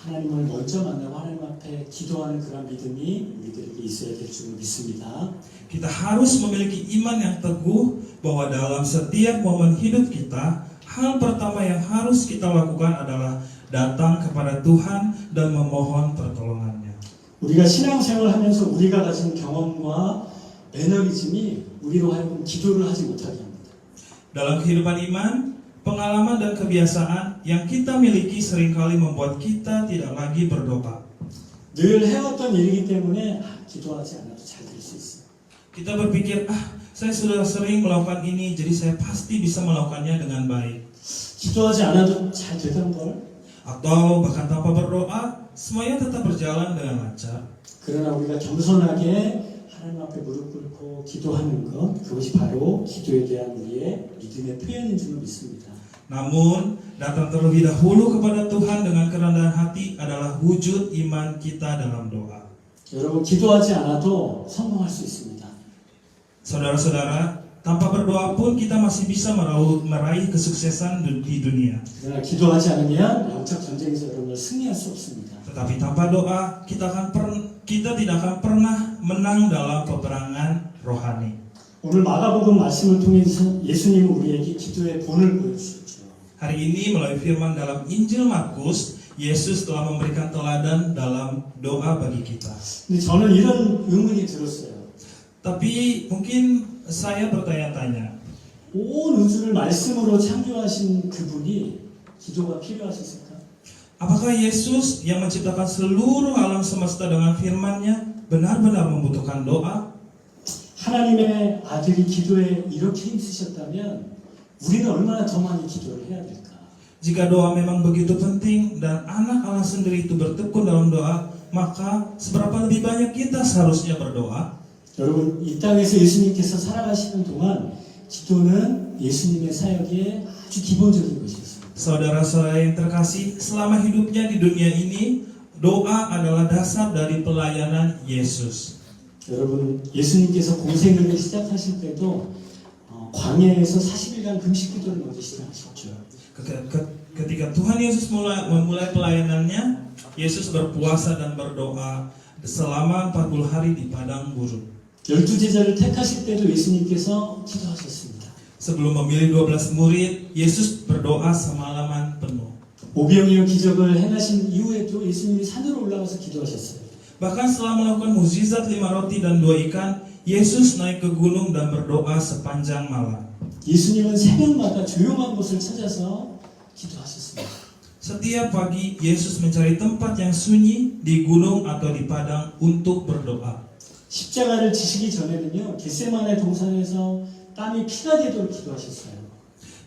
하나님을 먼저 만나고 하나님 앞에 기도하는 그런 믿음이 우리들에게 있어야 될 줄 믿습니다. Kita harus memiliki iman yang teguh bahwa dalam setiap momen hidup kita, hal pertama yang harus kita lakukan adalah datang kepada Tuhan dan memohon pertolongannya. 우리가 신앙생활을 하면서 우리가 가진 경험과 매너리즘이 우리로 하여금 기도를 하지 못하게 합니다. Dalam kehidupan iman, pengalaman dan kebiasaan yang kita miliki seringkali membuat kita tidak lagi berdoa. 늘 해왔던 일이기 때문에 기도하지 않아도 잘 될 수 있어요. Kita berpikir, saya sudah sering melakukan ini, jadi saya pasti bisa melakukannya dengan baik. 기도하지 않아도 잘 되던 걸. Atau bahkan tanpa berdoa, semuanya tetap berjalan dengan lancar. 그러나 우리가 겸손하게 하나님 앞에 무릎 꿇고 기도하는 것, 그것이 바로 기도에 대한 우리의 믿음의 표현인 줄 믿습니다. Namun, datang terlebih dahulu kepada Tuhan dengan kerendahan hati adalah wujud iman kita dalam doa. 여러분, 기도하지 않아도 성공할 수 있습니다. Saudara-saudara, tanpa berdoa pun kita masih bisa meraih kesuksesan di dunia. 그러나 기도하지 않으면 영적 전쟁에서 여러분을 승리할 수 없습니다. Tetapi tanpa doa, kita tidak akan pernah menang dalam peperangan rohani. 오늘 마가복음 말씀을 통해서 예수님은 우리에게 기도의 본을 보여주셨죠. Hari ini melalui firman dalam Injil Markus, Yesus telah memberikan teladan dalam doa bagi kita. 근데 저는 이런 의문이 들었어요. Tapi mungkin saya bertanya-tanya, 온 우주를 말씀으로 창조하신 그분이 기도가 필요하셨을까? apakah Yesus yang menciptakan seluruh alam semesta dengan firman-Nya benar-benar membutuhkan doa? 하나님의 아들이 기도에 이렇게 힘쓰셨다면 우리는 얼마나 더 많이 기도를 해야 될까? Jika doa memang begitu penting dan anak Allah sendiri itu bertekun dalam doa, maka seberapa lebih banyak kita seharusnya berdoa? 여러분, 이 땅에서 예수님께서 살아가시는 동안 기도는 예수님의 사역의 아주 기본적인 것이었습니다. Saudara-saudara yang terkasih, selama hidupnya di dunia ini, doa adalah dasar dari pelayanan Yesus. 여러분, 예수님께서 공생을 시작하실 때도 광야에서 40일간 금식 기도를 먼저 시작하셨죠. Ketika Tuhan Yesus memulai pelayanannya, Yesus berpuasa dan berdoa selama 40 hari di padang gurun. 12제자를 택하실 때도 예수님께서 기도하셨습니다. Sebelum memilih 12 murid, Yesus berdoa semalaman penuh. 오병이어 기적을 행하신 이후에도 예수님이 산으로 올라가서 기도하셨어요. Bahkan setelah melakukan mukjizat 5 roti dan 2 ikan, Yesus naik ke gunung dan berdoa sepanjang malam. 예수님은 새벽마다 조용한 곳을 찾아서 기도하셨습니다. Setiap pagi, Yesus mencari tempat yang sunyi di gunung atau di padang untuk berdoa. 십자가를 지시기 전에는요, 겟세마네 동산에서 땀이 피가 되도록 기도하셨어요.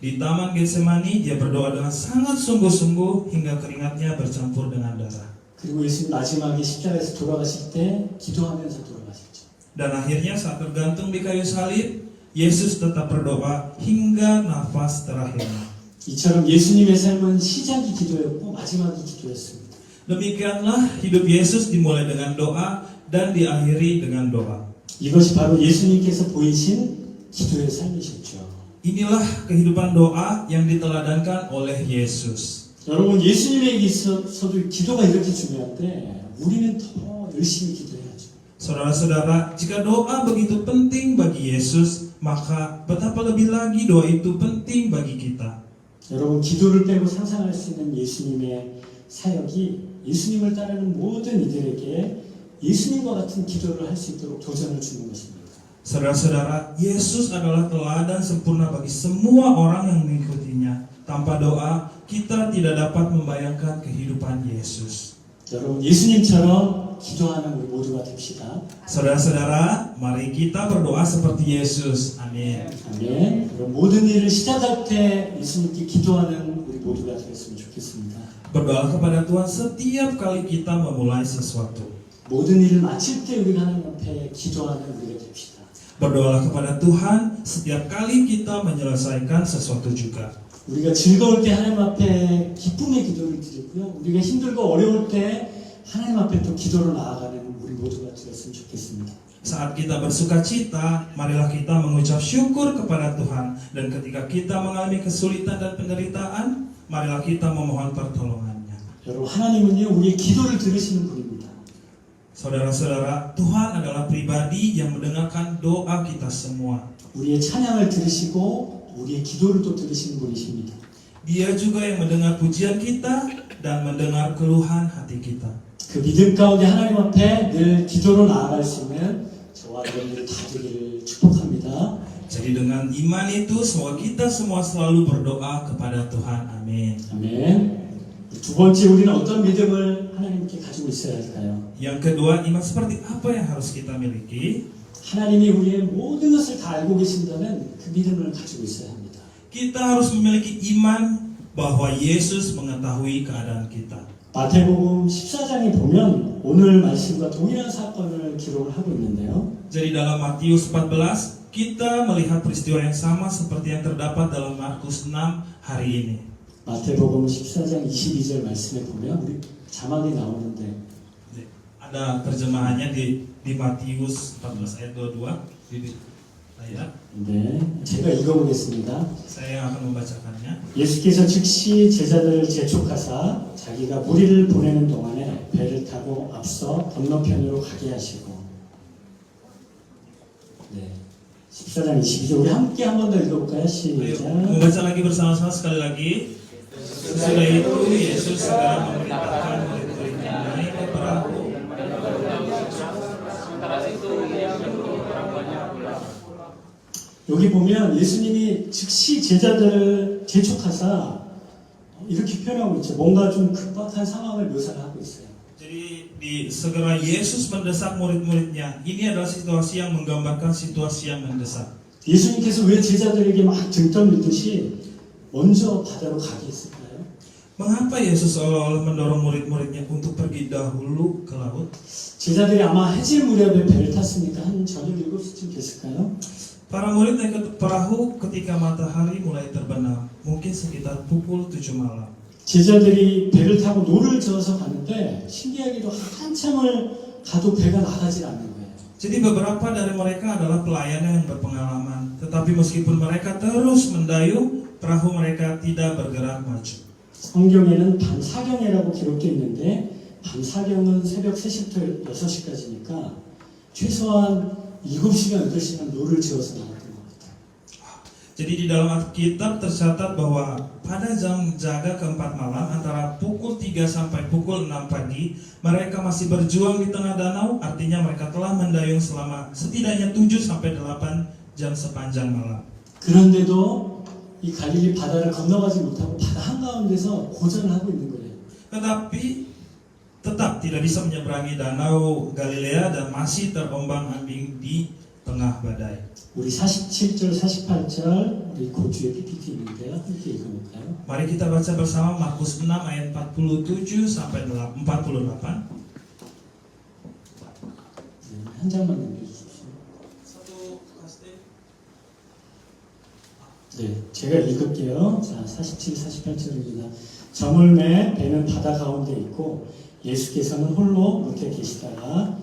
Di Taman Getsemani, dia berdoa dengan sangat sungguh-sungguh hingga keringatnya bercampur dengan darah. 그리고 예수님 마지막에 십자가에서 돌아가실 때 기도하면서 돌아가셨죠. Dan akhirnya saat tergantung di kayu salib, Yesus tetap berdoa hingga nafas terakhirnya. 이처럼 예수님의 삶은 시작이 기도였고 마지막이 기도였습니다. Demikianlah hidup Yesus dimulai dengan doa dan diakhiri dengan doa. 이것이 바로 예수님께서 보이신 기도의 삶이셨죠. Inilah kehidupan doa yang diteladankan oleh Yesus. 여러분, 예수님에게 있어서도 기도가 이렇게 중요한데 우리는 더 열심히 기도해야죠. Saudara-saudara, jika doa begitu penting bagi Yesus, maka betapa lebih lagi doa itu penting bagi kita. 여러분, 기도를 빼고 상상할 수 있는 예수님의 사역이 예수님을 따르는 모든 이들에게 예수님과 같은 기도를 할 수 있도록 도전을 주는 것입니다. Saudara-saudara, Yesus adalah teladan sempurna bagi semua orang yang mengikutinya. Tanpa doa, kita tidak dapat membayangkan kehidupan Yesus. 여러분, 예수님처럼 기도하는 우리 모두가 됩시다. Saudara-saudara, mari kita berdoa seperti Yesus. Amin. 아멘. 그럼 모든 일을 시작할 때 예수님께 기도하는 우리 모두가 되었으면 좋겠습니다. Berdoa kepada Tuhan setiap kali kita memulai sesuatu. 모든 일을 마칠 때 우리가 하나님 앞에 기도하는 우리가 됩시다. Berdoalah kepada Tuhan setiap kali kita menyelesaikan sesuatu juga. 우리가 즐거울 때 하나님 앞에 기쁨의 기도를 드리고요. 우리가 힘들고 어려울 때 하나님 앞에 또 기도로 나아가는 우리 모두가 되었으면 좋겠습니다. Saat kita bersuka cita, marilah kita mengucap syukur kepada Tuhan. Dan ketika kita mengalami kesulitan dan penderitaan, marilah kita memohon pertolongannya. 여러분, 하나님은요, 우리의 기도를 들으시는 분입니다. Saudara-saudara, Tuhan adalah pribadi yang mendengarkan doa kita semua. 우리의 찬양을 들으시고 우리의 기도를 또 들으시는 분이십니다. Dia juga yang mendengar pujian kita dan mendengar keluhan hati kita. 그 믿음 가운데 하나님 앞에 늘 기도로 나아갈 수 있는 저와 여러분들 다 되기를 축복합니다. Jadi dengan iman itu, semoga kita semua selalu berdoa kepada Tuhan. Amin. 아멘. 두 번째, 우리는 어떤 믿음을 하나님께 가지고 있어야 할까요? Yang kedua, iman seperti apa yang harus kita miliki? 하나님이 우리의 모든 것을 다 알고 계신다는 그 믿음을 가지고 있어야 합니다. Kita harus memiliki iman bahwa Yesus mengetahui keadaan kita. 마태복음 14장에 보면 오늘 말씀과 동일한 사건을 기록을 하고 있는데요. Jadi dalam Matius 14, kita melihat peristiwa yang sama seperti yang terdapat dalam Markus 6 hari ini. 마태복음 14장 22절 말씀에 보면 우리 자막이 나오는데 Ada terjemahannya di Matius 14 ayat 22 di ayat. 네, 제가 읽어보겠습니다. Saya akan membacakannya. 예수께서 즉시 제자들을 재촉하사 자기가 무리를 보내는 동안에 배를 타고 앞서 건너편으로 가게 하시고. 네, 14장 22절 우리 함께 한 번 더 읽어볼까요? Ayo, 시작. membaca lagi bersama-sama sekali lagi. Sesudah itu Yesus segera memerintahkan murid-muridnya naik ke perahu. 여기 보면 예수님이 즉시 제자들을 재촉하사 이렇게 표현하고 있죠. 뭔가 좀 급박한 상황을 묘사를 하고 있어요. Jadi segera Yesus mendesak murid-muridnya. Ini adalah situasi yang menggambarkan situasi yang mendesak. 예수님께서 왜 제자들에게 막 등 떠밀듯이 먼저 바다로 가게 했을까요? Mengapa Yesus seolah-olah mendorong murid-muridnya untuk pergi dahulu ke laut? 제자들이 아마 해질 무렵에 배를 탔으니까 한 저녁 7시쯤 됐을까요? Para murid naik ke perahu ketika matahari mulai terbenam, mungkin sekitar pukul 7 malam. 제자들이 배를 타고 노를 저어서 가는데 신기하게도 한참을 가도 배가 나가질 않는 거예요. Jadi beberapa dari mereka adalah pelayan yang berpengalaman, tetapi meskipun mereka terus mendayung, perahu mereka tidak bergerak maju. 성경에는 밤사경이라고 기록되어 있는데 밤사경은 새벽 3시부터 6시까지니까 최소한 7시간, 8시간 노를 지어서 나왔던 것 같아요. Jadi di dalam Alkitab tercatat bahwa pada jam jaga keempat malam antara pukul 3 sampai pukul 6 pagi mereka masih berjuang di tengah danau, artinya mereka telah mendayung selama setidaknya 7 sampai 8 jam sepanjang malam. 그런데도 이 갈릴리 바다를 건너가지 못하고 바다 한가운데서 고전을 하고 있는 거예요. Tetapi tetap tidak bisa menyeberangi danau Galilea dan masih terombang-ambing di tengah badai. 우리 47절, 48절 우리 그 뒤에 PPT 있는데요. 함께 읽어볼까요? Mari kita baca bersama Markus 6 ayat 47 sampai 48. 네, 한 장만 넘겨주십시오. 네, 제가 읽을게요. 자, 47, 48절입니다. 저물매 배는 바다 가운데 있고 예수께서는 홀로 못에 계시다가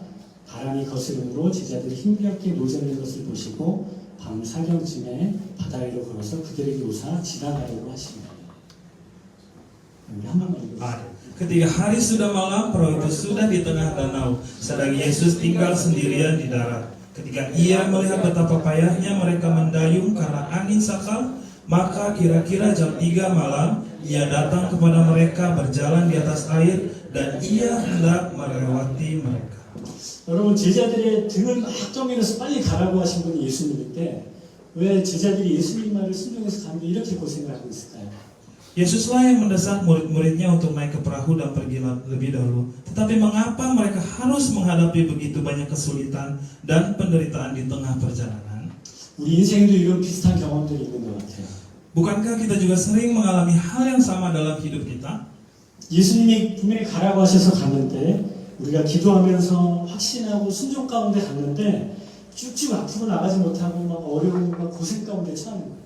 바람이 거스름으로 제자들이 힘겹게 노젓는 것을 보시고 밤 4경쯤에 바다 위로 걸어서 그들에게 오사 지나가려고 하십니다. 우리 한 번만 읽어주세요. Ketika hari sudah malam, perahu itu sudah di tengah danau, sedang Yesus tinggal sendirian di darat. Ketika ia melihat betapa payahnya mereka mendayung karena angin sakal, maka kira-kira jam 3 malam, ia datang kepada mereka berjalan di atas air, dan ia hendak melewati mereka. 여러분, 제자들의 등을 막 떠밀어서 빨리 가라고 하신 분이 예수님인데 왜 제자들이 예수님 말을 순종해서 가는데 이렇게 고생을 하고 있을까요? Yesuslah yang mendesak murid-muridnya untuk naik ke perahu dan pergi lebih dahulu. Tetapi mengapa mereka harus menghadapi begitu banyak kesulitan dan penderitaan di tengah perjalanan? 우리 인생에도 이런 비슷한 경험들이 있는 것 같아요. Bukankah kita juga sering mengalami hal yang sama dalam hidup kita? 예수님이 분명히 가라고 하셔서 갔는데 우리가 기도하면서 확신하고 순종 가운데 갔는데 쭉쭉 앞으로 나가지 못하고 막 어려움과 고생 가운데 처하는 거예요.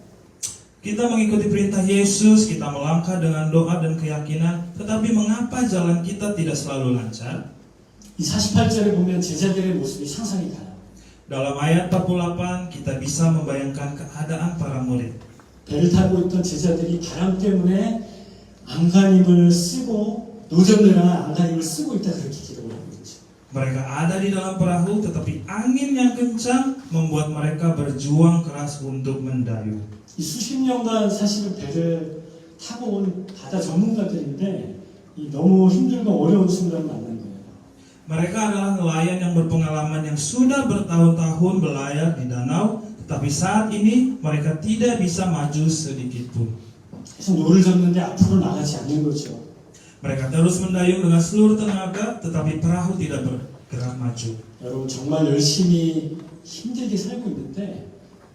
Kita mengikuti perintah Yesus, kita melangkah dengan doa dan keyakinan, tetapi mengapa jalan kita tidak selalu lancar? 이 48절에 보면 제자들의 모습이 상상이 가요. Dalam ayat 48, kita bisa membayangkan keadaan para murid. 배를 타고 있던 제자들이 바람 때문에 안간힘을 쓰고 노젓느라 안간힘을 쓰고 있다 그렇게 기록을 하고 있죠. Mereka ada di dalam perahu, tetapi angin yang kencang membuat mereka berjuang keras untuk mendayung. 이 수십 년간 사실은 배를 타고 온 바다 전문가들인데 이 너무 힘들고 어려운 순간을 만난 거예요. Mereka adalah nelayan yang berpengalaman yang sudah bertahun-tahun berlayar di danau, tetapi saat ini mereka tidak bisa maju sedikit pun. 계속 노를 젓는데 앞으로 나가지 않는 거죠. Mereka terus mendayung dengan seluruh tenaga, tetapi perahu tidak bergerak maju. 여러분 정말 열심히 힘들게 살고 있는데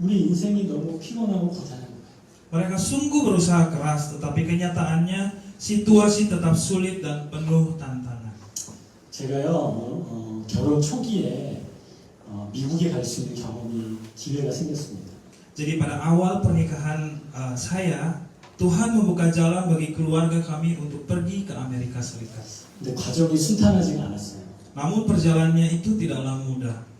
우리 인생이 너무 피곤하고 고단한 거예요. Mereka sungguh berusaha keras, tetapi kenyataannya situasi tetap sulit dan penuh tantangan. 제가요 결혼 초기에 미국에 갈 수 있는 기회가 생겼습니다. Jadi pada awal pernikahan saya, Tuhan membuka jalan bagi keluarga kami untuk pergi ke Amerika Serikat. 근데 과정이 순탄하지가 않았어요. Namun perjalanannya itu tidaklah mudah.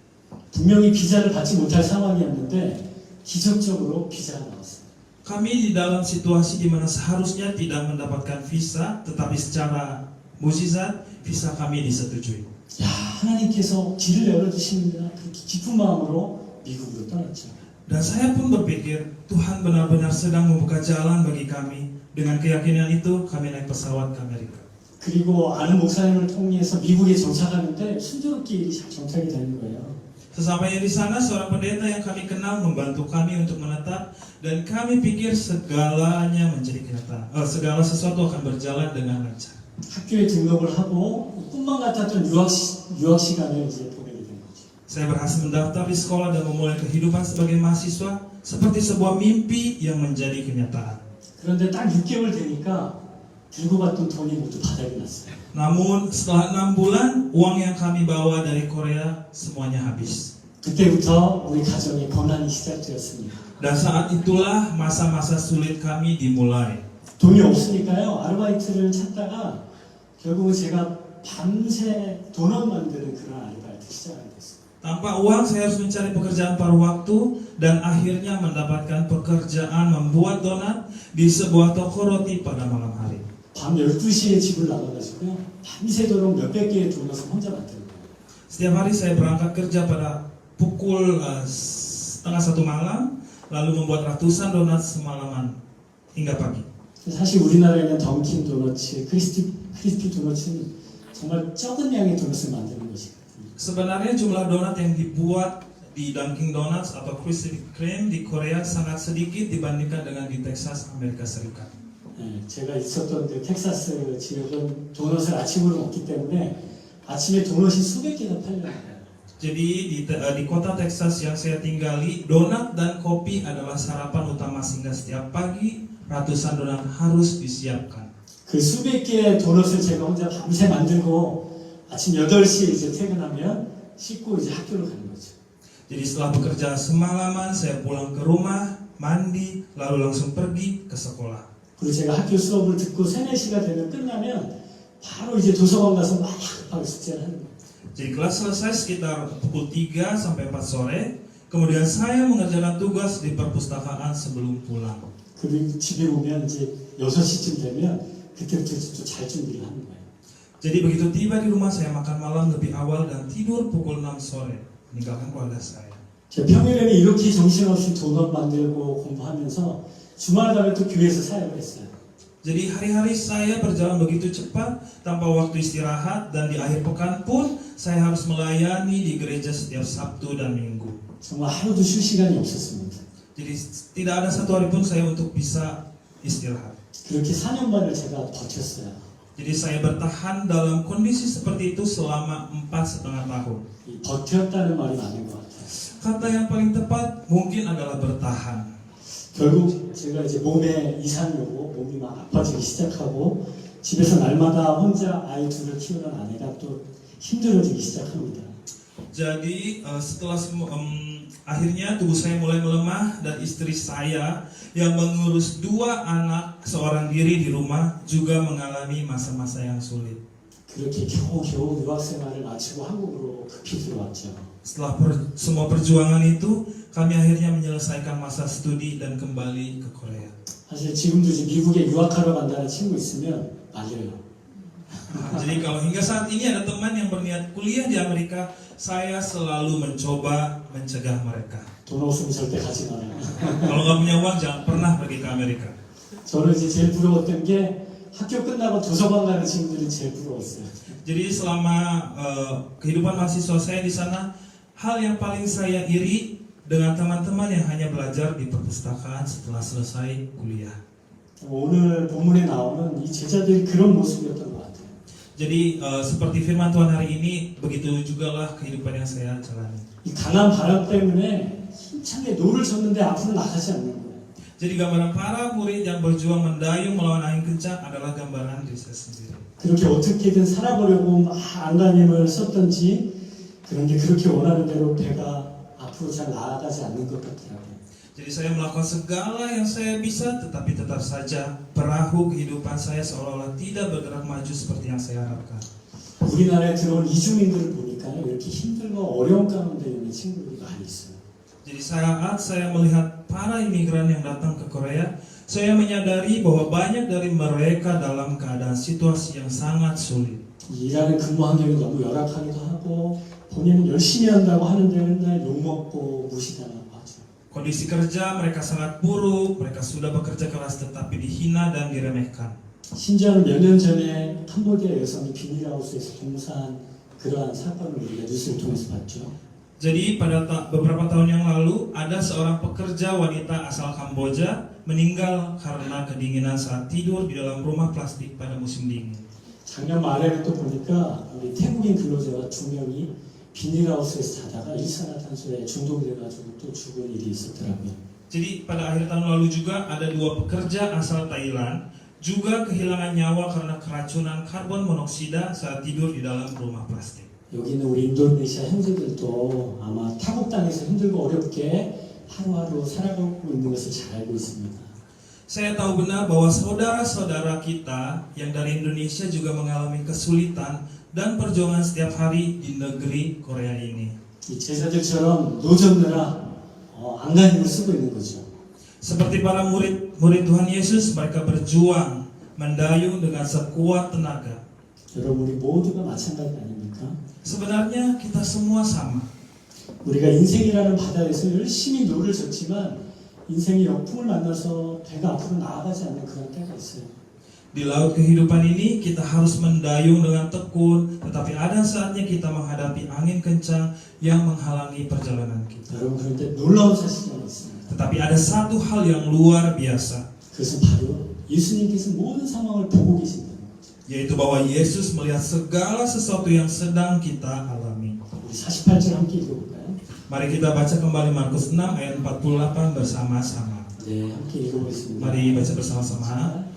분명히 비자를 받지 못할 상황이었는데 기적적으로 비자가 나왔어요. Kami di dalam situasi di mana seharusnya tidak mendapatkan visa, tetapi secara mukjizat visa kami disetujui. 야, 하나님께서 길을 열어주십니다. 그 기쁜 마음으로 미국으로 떠났죠. Dan saya pun berpikir Tuhan benar-benar sedang membuka jalan bagi kami. Dengan keyakinan itu kami naik pesawat ke Amerika. 그리고 아는 목사님을 통해서 미국에 정착하는데 순조롭게 일이 잘 정착이 되는 거예요. Sesampainya di sana, seorang pendeta yang kami kenal membantu kami untuk menetap, dan kami pikir segalanya menjadi kenyataan. Segala sesuatu akan berjalan dengan lancar. 학교에 등록을 하고 꿈만 같았던 유학 시간을 이제 보내게 된 거죠. Saya berhasil mendaftar di sekolah dan memulai kehidupan sebagai mahasiswa seperti sebuah mimpi yang menjadi kenyataan. 그런데 딱 6개월 되니까 들고 갔던 돈이 모두 바닥이 났어요. Namun setelah 6 bulan, uang yang kami bawa dari Korea semuanya habis. 그때부터 우리 가정의 고난이 시작되었습니다. Dan saat itulah masa-masa sulit kami dimulai. 돈이 없으니까요, 아르바이트를 찾다가 결국은 제가 밤새 도넛 만드는 그런 아르바이트 시작하게 됐어요. Tanpa uang saya harus mencari pekerjaan paruh waktu, dan akhirnya mendapatkan pekerjaan membuat donat di sebuah toko roti pada malam hari. 밤 12시에 집을 나가가지고요, 밤새도록 몇백 개의 도넛을 혼자 만드는 거예요. Setiap hari saya berangkat kerja pada pukul 12:30 malam, lalu membuat ratusan donat semalaman hingga pagi. 사실 우리나라에는 던킨 도너츠, 크리스피 도너츠는 정말 적은 양의 도넛을 만드는 것이거든요. Sebenarnya jumlah donat yang dibuat di Dunkin Donuts atau Krispy Kreme di Korea sangat sedikit dibandingkan dengan di Texas, Amerika Serikat. 네, 제가 있었던 그 텍사스 지역은 도넛을 아침으로 먹기 때문에 아침에 도넛이 수백 개가 팔려요. Jadi di kota Texas yang saya tinggali, donat dan kopi adalah sarapan utama, sehingga setiap pagi ratusan donat harus disiapkan. 그 수백 개의 도넛을 제가 혼자 밤새 만들고 아침 8시에 이제 퇴근하면 씻고 이제 학교로 가는 거죠. Jadi setelah bekerja semalaman, saya pulang ke rumah, mandi, lalu langsung pergi ke sekolah. 그리고 제가 학교 수업을 듣고 3, 4시가 되면 끝나면 바로 이제 도서관 가서 막 급하게 숙제를 하는 거예요. Jadi kelas selesai sekitar pukul 3 sampai 4 sore, Kemudian saya mengerjakan tugas di perpustakaan sebelum pulang. 그리고 집에 오면 이제 6시쯤 되면 그때부터 또 잘 준비를 하는 거예요. Jadi begitu tiba di rumah saya makan malam lebih awal dan tidur pukul 6 sore, meninggalkan keluarga saya. 제가 평일에는 이렇게 정신없이 도넛 만들고 공부하면서 주말 가면 또 교회에서 사역을 했어요. Jadi hari-hari saya berjalan begitu cepat tanpa waktu istirahat, dan di akhir pekan pun saya harus melayani di gereja setiap Sabtu dan Minggu. 정말 하루도 쉴 시간이 없었습니다. Jadi tidak ada satu hari pun saya untuk bisa istirahat. 그렇게 4년 반을 제가 버텼어요. Jadi saya bertahan dalam kondisi seperti itu selama 4,5 tahun. 이 버텼다는 말이 맞는 것 같아요. Kata yang paling tepat mungkin adalah bertahan. 결국 제가 이제 몸에 이상이 오고 몸이 막 아파지기 시작하고 집에서 날마다 혼자 아이 둘을 키우는 아내가 또 힘들어지기 시작합니다. Jadi setelah akhirnya tubuh saya mulai melemah, dan istri saya yang mengurus 2 anak seorang diri di rumah juga mengalami masa-masa yang sulit. 그렇게 겨우겨우 유학 생활을 마치고 한국으로 급히 들어왔죠. Setelah semua perjuangan itu, kami akhirnya menyelesaikan masa studi dan kembali ke Korea. 사실 지금도 이제 미국에 유학하러 간다는 친구 있으면 말려요. Jadi kalau hingga saat ini ada teman yang berniat kuliah di Amerika, saya selalu mencoba mencegah mereka. 돈 없으면 절대 가지 마라. Kalau nggak punya uang, jangan pernah pergi ke Amerika. 저는 이제 제일 부러웠던 게 학교 끝나고 도서관 가는 친구들이 제일 부러웠어요. Jadi selama kehidupan mahasiswa saya di sana, hal yang paling saya iri dengan teman-teman yang hanya belajar di perpustakaan setelah selesai kuliah. 오늘 본문에 나오는 이 제자들이 그런 모습이었던 것 같아요. Jadi seperti firman Tuhan hari ini, begitu jugalah kehidupan yang saya jalani. 이 강한 바람 때문에 힘차게 노를 젓는데 앞으로 나가지 않는 거예요. Jadi gambaran para murid yang berjuang mendayung melawan angin kencang adalah gambaran diri saya sendiri. 그렇게 어떻게든 살아보려고 막 안간힘을 썼던지 그런데 그렇게 원하는 대로 배가 앞으로 잘 나아가지 않는 것 같더라고요. Jadi saya melakukan segala yang saya bisa, tetapi tetap saja perahu kehidupan saya seolah-olah tidak bergerak maju seperti yang saya harapkan. 우리나라에 들어온 이주민들을 보니까 이렇게 힘들고 어려운 가운데 있는 친구들이 많이 있어요. Jadi saat saya melihat para imigran yang datang ke Korea, saya menyadari bahwa banyak dari mereka dalam keadaan situasi yang sangat sulit. 일하는 근무 환경이 너무 열악하기도 하고 본인은 열심히 한다고 하는데 맨날 욕먹고 무시당하고 하죠. Kondisi kerja mereka sangat buruk, mereka sudah bekerja keras tetapi dihina dan diremehkan. 심지어는 몇 년 전에 캄보디아 여성이 비닐하우스에서 동사한 그러한 사건을 우리가 뉴스를 통해서 봤죠. Jadi pada beberapa tahun yang lalu ada seorang pekerja wanita asal Kamboja meninggal karena kedinginan saat tidur di dalam rumah plastik pada musim dingin. 작년 말에는 또 보니까 우리 태국인 근로자가 2명이 비닐하우스에서 자다가 일산화탄소에 중독이 돼가지고 또 죽은 일이 있었더라고요. Jadi pada akhir tahun lalu juga ada 2 pekerja asal Thailand juga kehilangan nyawa karena keracunan karbon monoksida saat tidur di dalam rumah plastik. 여기는 우리 인도네시아 형제들도 아마 타국 땅에서 힘들고 어렵게 하루하루 살아가고 있는 것을 잘 알고 있습니다. Saya tahu benar bahwa saudara-saudara kita yang dari Indonesia juga mengalami kesulitan dan perjuangan setiap hari di negeri Korea ini. 이 제자들처럼 노젓느라 안간힘을 쓰고 있는 거죠. Seperti para murid Tuhan Yesus, mereka berjuang mendayung dengan sekuat tenaga. 여러분 우리 모두가 마찬가지 아닙니까? Sebenarnya kita semua sama. 우리가 인생이라는 바다에서 열심히 노를 젓지만 인생의 역풍을 만나서 배가 앞으로 나아가지 않는 그런 때가 있어요. Di laut kehidupan ini kita harus mendayung dengan tekun, tetapi ada saatnya kita menghadapi angin kencang yang menghalangi perjalanan kita. 여러분 그런데 놀라운 사실이 하나 있습니다. Tetapi ada satu hal yang luar biasa, 그것은 바로 예수님께서 모든 상황을 보고 계신다는 거죠. yaitu bahwa Yesus melihat segala sesuatu yang sedang kita alami. 우리 48절 함께 읽어볼까요? Mari kita baca kembali Markus 6 ayat 48 bersama-sama. 네, 함께 읽어보겠습니다. Mari baca bersama-sama.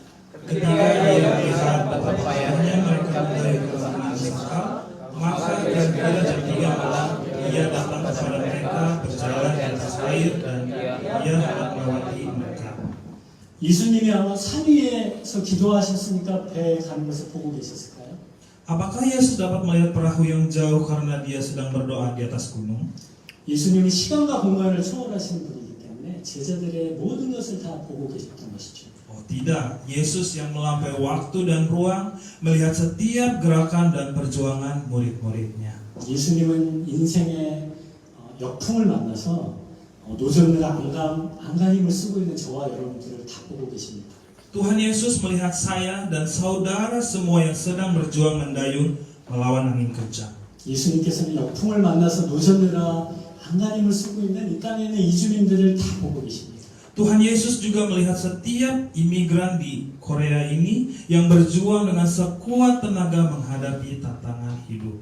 Ketika ia melihat betapa payahnya mereka mulai kehilangan akal, maka kira-kira jam 3 malam ia datang kepada mereka berjalan di atas air dan ia hendak melewati mereka. 예수님이 아마 산 위에서 기도하셨으니까 배에 가는 것을 보고 계셨을까요? Apakah Yesus dapat melihat perahu yang jauh karena dia sedang berdoa di atas gunung? 예수님은 시간과 공간을 초월하시는 분이기 때문에 제자들의 모든 것을 다 보고 계셨던 것이죠. Oh tidak, Yesus yang melampaui waktu dan ruang melihat setiap gerakan dan perjuangan murid-muridnya. 예수님은 인생의 역풍을 만나서 노전과 안간힘을 쓰고 있는 저와 여러분들을 다 보고 계십니다. Tuhan Yesus melihat saya dan saudara semua yang sedang berjuang mendayung melawan angin kencang. 예수님께서는 역풍을 만나서 노전과 안간힘을 쓰고 있는 이 땅에 있는 이주민들을 다 보고 계십니다. Tuhan Yesus juga melihat setiap imigran di Korea ini yang berjuang dengan sekuat tenaga menghadapi tantangan hidup.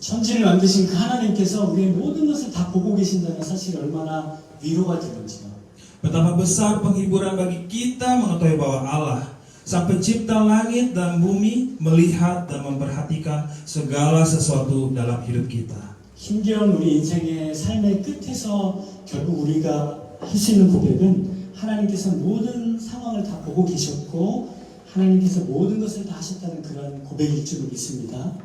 천지를 만드신 그 하나님께서 우리의 모든 것을 다 보고 계신다는 사실이 얼마나 위로가 되는지요. Betapa besar penghiburan bagi kita mengetahui bahwa Allah, Sang Pencipta langit dan bumi, melihat dan memperhatikan segala sesuatu dalam hidup kita. 힘겨운 우리 인생의 삶의 끝에서 결국 우리가 할 수 있는 고백은 하나님께서 모든 상황을 다 보고 계셨고 하나님께서 모든 것을 다 하셨다는 그런 고백일 줄 믿습니다.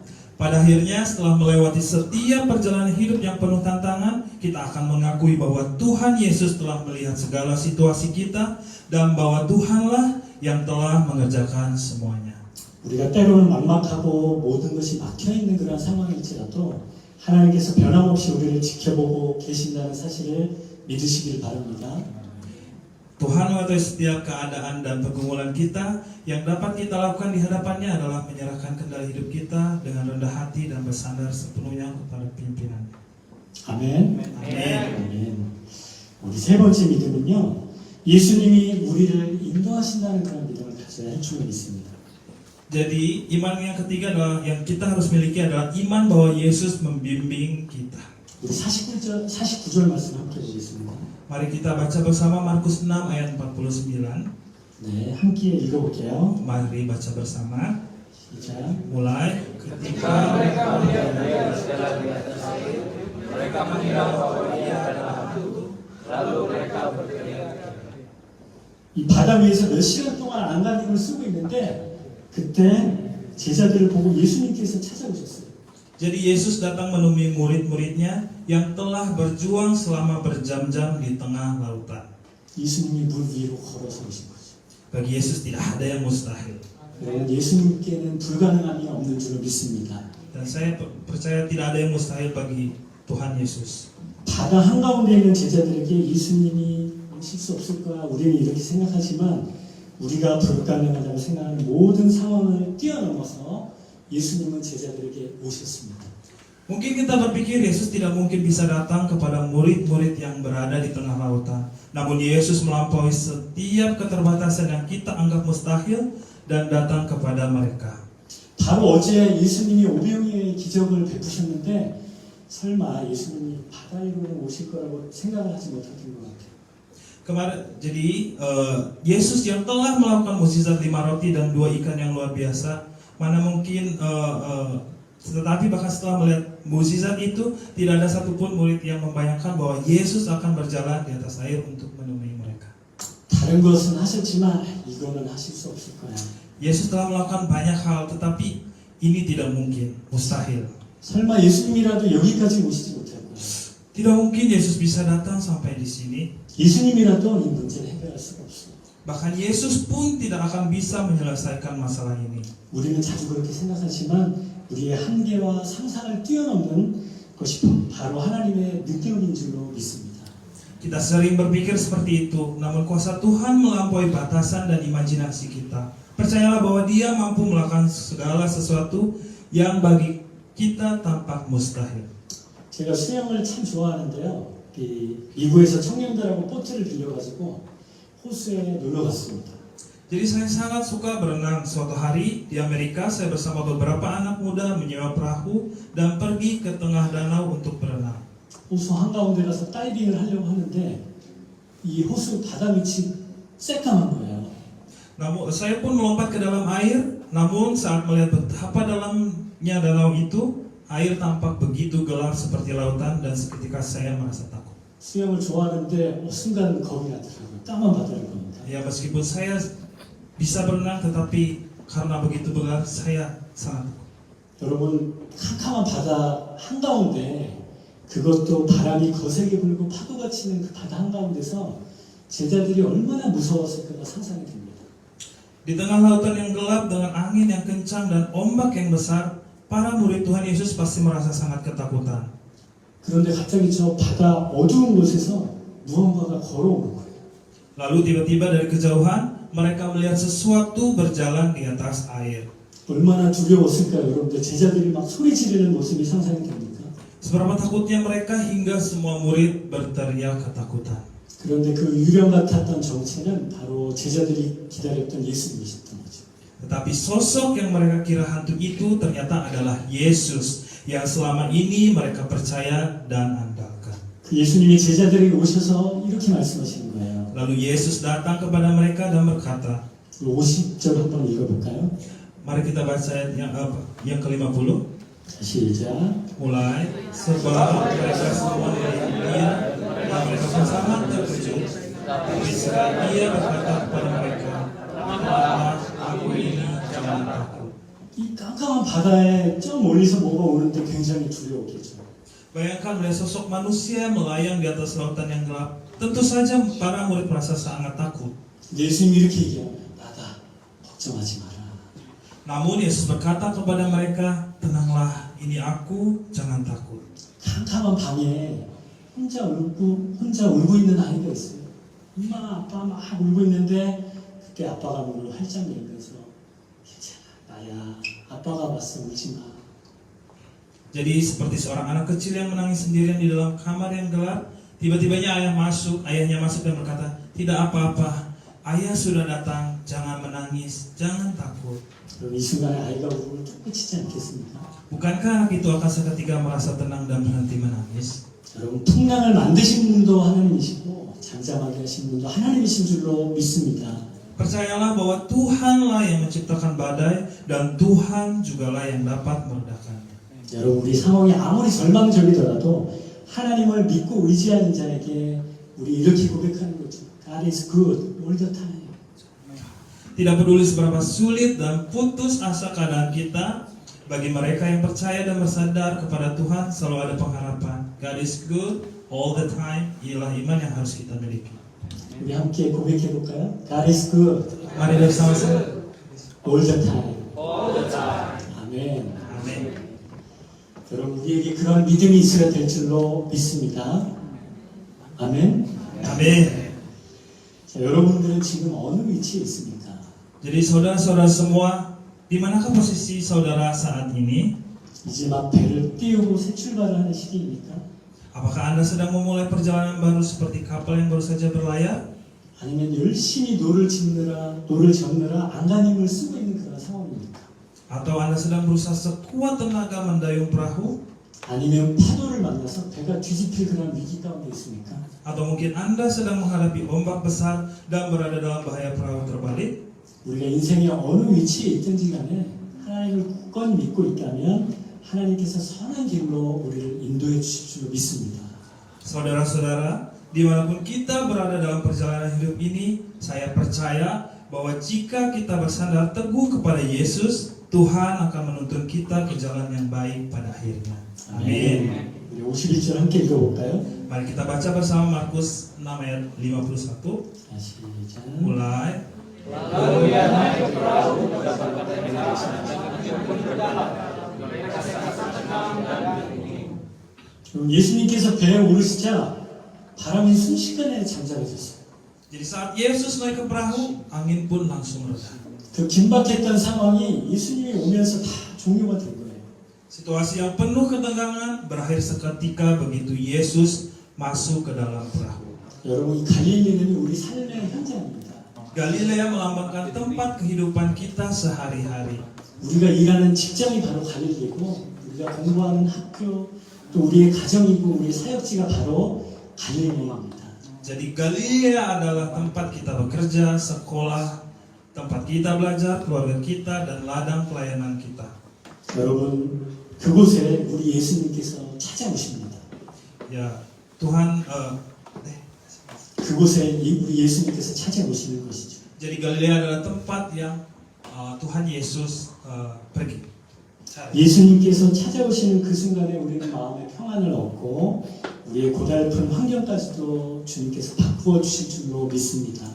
Pada akhirnya setelah melewati setiap perjalanan hidup yang penuh tantangan, kita akan mengakui bahwa Tuhan Yesus telah melihat segala situasi kita dan bahwa Tuhanlah yang telah mengerjakan semuanya. 우리가 때로는 막막하고 모든 것이 막혀있는 그런 상황일지라도 하나님께서 변함없이 우리를 지켜보고 계신다는 사실을 믿으시길 바랍니다. Tuhan mengetahui setiap keadaan dan pergumulan kita. Yang dapat kita lakukan di hadapannya adalah menyerahkan kendali hidup kita dengan rendah hati dan bersandar sepenuhnya kepada pimpinan. 아멘. 아멘. 아멘. 우리 세 번째 믿음은요, 예수님이 우리를 인도하신다는 그런 믿음을 가져야 할 줄 믿습니다. Jadi iman yang ketiga adalah yang kita harus miliki adalah iman bahwa Yesus membimbing kita. 우리 49절 말씀 함께 보겠습니다. Mari kita baca bersama Markus 6 ayat 49. 네, 함께 읽어볼게요. Mari baca bersama. 시작. Mulai Ketika mereka melihat dia berjalan di atas air, mereka mengira bahwa dia adalah hantu. Lalu mereka berteriak. 이 바다 위에서 몇 시간 동안 안간힘을 쓰고 있는데 그때 제자들을 보고 예수님께서 찾아오셨어요. Jadi Yesus datang menemui murid-muridnya yang telah berjuang selama berjam-jam di tengah lautan. 예수님이 물 위로 걸어서 오신 거죠. Bagi Yesus tidak ada yang mustahil. 그러면 예수님께는 불가능함이 없는 줄 믿습니다. Dan saya percaya tidak ada yang mustahil bagi Tuhan Yesus. 바다 한가운데 있는 제자들에게 예수님이 오실 수 없을 거야. 우리는 이렇게 생각하지만 우리가 불가능하다고 생각하는 모든 상황을 뛰어넘어서 예수님은 제자들에게 오셨습니다. Mungkin kita berpikir Yesus tidak mungkin bisa datang kepada murid-murid yang berada di tengah lautan. Namun Yesus melampaui setiap keterbatasan yang kita anggap mustahil dan datang kepada mereka. 바로 어제 예수님이 오병이어의 기적을 베푸셨는데 설마 예수님이 바다 위로 오실 거라고 생각을 하지 못했던 것 같아요. Jadi Yesus yang telah melakukan mukjizat 5 roti dan 2 ikan yang luar biasa, mana mungkin tetapi bahkan setelah melihat mukjizat itu tidak ada satupun murid yang membayangkan bahwa Yesus akan berjalan di atas air untuk menemui mereka. 다른 것은 하셨지만 이거는 하실 수 없을 거야. Yesus telah melakukan banyak hal, tetapi ini tidak mungkin, mustahil. 설마 예수님이라도 여기까지 오시지 못할 거야. Tidak mungkin Yesus bisa datang sampai di sini. 예수님이라도 이 문제를 해결할 수가 없어. Bahkan Yesus pun tidak akan bisa menyelesaikan masalah ini. 우리는 자주 그렇게 생각하지만 우리의 한계와 상상을 뛰어넘는 것이 바로 하나님의 능력인 줄로 믿습니다. Kita sering berpikir seperti itu, namun kuasa Tuhan melampaui batasan dan imajinasi kita. Percayalah bahwa Dia mampu melakukan segala sesuatu yang bagi kita tampak mustahil. 제가 수영을 참 좋아하는데요. 미국에서 청년들하고 보트를 빌려가지고 호수에 놀러 갔습니다. Jadi saya sangat suka berenang. Suatu hari di Amerika saya bersama beberapa anak muda menyewa perahu dan pergi ke tengah danau untuk berenang. 호수 한가운데 가서 다이빙을 하려고 하는데 이 호수 바다 밑이 새까만 거예요. Namun saya pun melompat ke dalam air, namun saat melihat betapa dalamnya danau itu, air tampak begitu gelap seperti lautan dan seketika saya merasa takut. 수영을 좋아하는데 순간 겁이 나더라고요. 까만 바다를 보니까. Ya meskipun saya bisa berenang, tetapi karena begitu gelap saya sangat takut. 여러분 캄캄한 바다 한가운데 그것도 바람이 거세게 불고 파도가 치는 그 바다 한가운데서 제자들이 얼마나 무서웠을까가 상상이 됩니다. Di tengah lautan yang gelap dengan angin yang kencang dan ombak yang besar, para murid Tuhan Yesus pasti merasa sangat ketakutan. 그런데 갑자기 저 바다 어두운 곳에서 무언가가 걸어오는 거예요. Lalu tiba-tiba dari kejauhan, mereka melihat sesuatu berjalan di atas air. 얼마나 두려웠을까요, 여러분들? 제자들이 막 소리 지르는 모습이 상상이 됩니까? Seberapa takutnya mereka hingga semua murid berteriak ketakutan. 그런데 그 유령 같았던 정체는 바로 제자들이 기다렸던 예수님이셨던 거죠. Tetapi sosok yang mereka kira hantu itu ternyata adalah Yesus yang selama ini mereka percaya dan andalkan. 그 예수님이 제자들에게 오셔서 이렇게 말씀하시는 거예요. Lalu Yesus datang kepada mereka dan berkata, 50절 한번 읽어볼까요? mari kita baca ayat yang ke-50. 자, 시작. Mulai, sebab mereka semua melihat dia dan mereka pun sangat terkejut. Tapi ia berkata kepada mereka, "Maaf, aku ini, jangan takut." 이 깜깜한 바다에 저 멀리서 뭐가 오는데 굉장히 두려웠겠죠. Bayangkan melihat sosok manusia melayang di atas lautan yang gelap. Tentu saja para murid merasa sangat takut. 예수님이 이렇게 얘기합니다. 나다, 걱정하지 마라. Namun Yesus berkata kepada mereka, tenanglah, ini aku, jangan takut. 캄캄한 방에 혼자 울고 있는 아이가 있어요. 엄마, 아빠 막 울고 있는데 그때 아빠가 문을 활짝 열면서 괜찮아, 나야. 아빠가 왔어, 울지 마. Jadi seperti seorang anak kecil yang menangis sendirian di dalam kamar yang gelap, tiba-tibanya ayahnya masuk dan berkata, tidak apa-apa, ayah sudah datang, jangan menangis, jangan takut. 그럼 이 순간에 아이가 울음을 뚝 그치지 않겠습니까? Bukankah anak itu akan seketika merasa tenang dan berhenti menangis? 여러분, 풍랑을 만드신 분도 하나님이시고 잠잠하게 하신 분도 하나님이신 줄로 믿습니다. Percayalah bahwa Tuhanlah yang menciptakan badai dan Tuhan jugalah yang dapat meredakannya. 여러분, 우리 상황이 아무리 절망적이더라도 하나님을 믿고 의지하는 자에게 우리 이렇게 고백하는 거죠. God is good all the time. Tidak peduli seberapa sulit dan putus asa keadaan kita, bagi mereka yang percaya dan bersadar kepada Tuhan selalu ada pengharapan. God is good all the time. Ialah iman yang harus kita miliki. 우리 함께 고백해 볼까요? God is good Mari bersama-sama. all the time. All the time. 아멘. Amin. 여러분, 우리에게 그런 믿음이 있어야 될 줄로 믿습니다. 아멘. Amin. 자, 여러분들은 지금 어느 위치에 있습니까? Jadi saudara-saudara semua, di manakah posisi saudara saat ini? 이제 막 배를 띄우고 새 출발을 하는 시기입니까? Apakah Anda sedang memulai perjalanan baru seperti kapal yang baru saja berlayar? 아니면 열심히 노를 젓느라 안간힘을 쓰고 있는 그런 상황입니까? Atau Anda sedang berusaha sekuat tenaga mendayung perahu? 아니면 파도를 만나서 배가 뒤집힐 그런 위기 가운데 있습니까? Atau mungkin Anda sedang menghadapi ombak besar dan berada dalam bahaya perahu terbalik? 우리가 인생의 어느 위치에 있든지 간에 하나님을 굳건히 믿고 있다면 하나님께서 선한 길로 우리를 인도해 주실 줄 믿습니다. Saudara-saudara, dimanapun kita berada dalam perjalanan hidup ini, saya percaya bahwa jika kita bersandar teguh kepada Yesus, Tuhan akan menuntun kita ke jalan yang baik pada akhirnya. Amin. 우리 51절 함께 읽어볼까요? Mari kita baca bersama Markus 6 ayat 51. 자, 시작. Mulai. Lalu ia naik ke perahu mendapatkan penjelasan dan berdalam. Mereka sangat tenang dan dingin. 예수님께서 배에 오르시자 바람이 순식간에 잠잠해졌어요. Jadi saat Yesus naik ke perahu, angin pun langsung reda. 그 긴박했던 상황이 예수님이 오면서 다 종료가 된 거예요. Situasi yang penuh ketegangan berakhir seketika begitu Yesus masuk ke dalam perahu. 여러분, 이 갈릴리는 우리 삶의 현장입니다. Galilea melambangkan tempat kehidupan kita sehari-hari. 우리가 일하는 직장이 바로 갈릴리고 우리가 공부하는 학교 또 우리의 가정이고 우리의 사역지가 바로 갈릴리입니다. Jadi Galilea adalah tempat kita bekerja, sekolah, tempat kita belajar, keluarga kita, dan ladang pelayanan kita. 여러분, 그곳에 우리 예수님께서 찾아오십니다. Ya, Tuhan, 그곳에 우리 예수님께서 찾아오시는 것이죠. jadi Galilea adalah tempat yang Tuhan Yesus pergi. 예수님께서 찾아오시는 그 순간에 우리는 마음의 평안을 얻고 우리의 고달픈 환경까지도 주님께서 바꾸어 주실 줄로 믿습니다.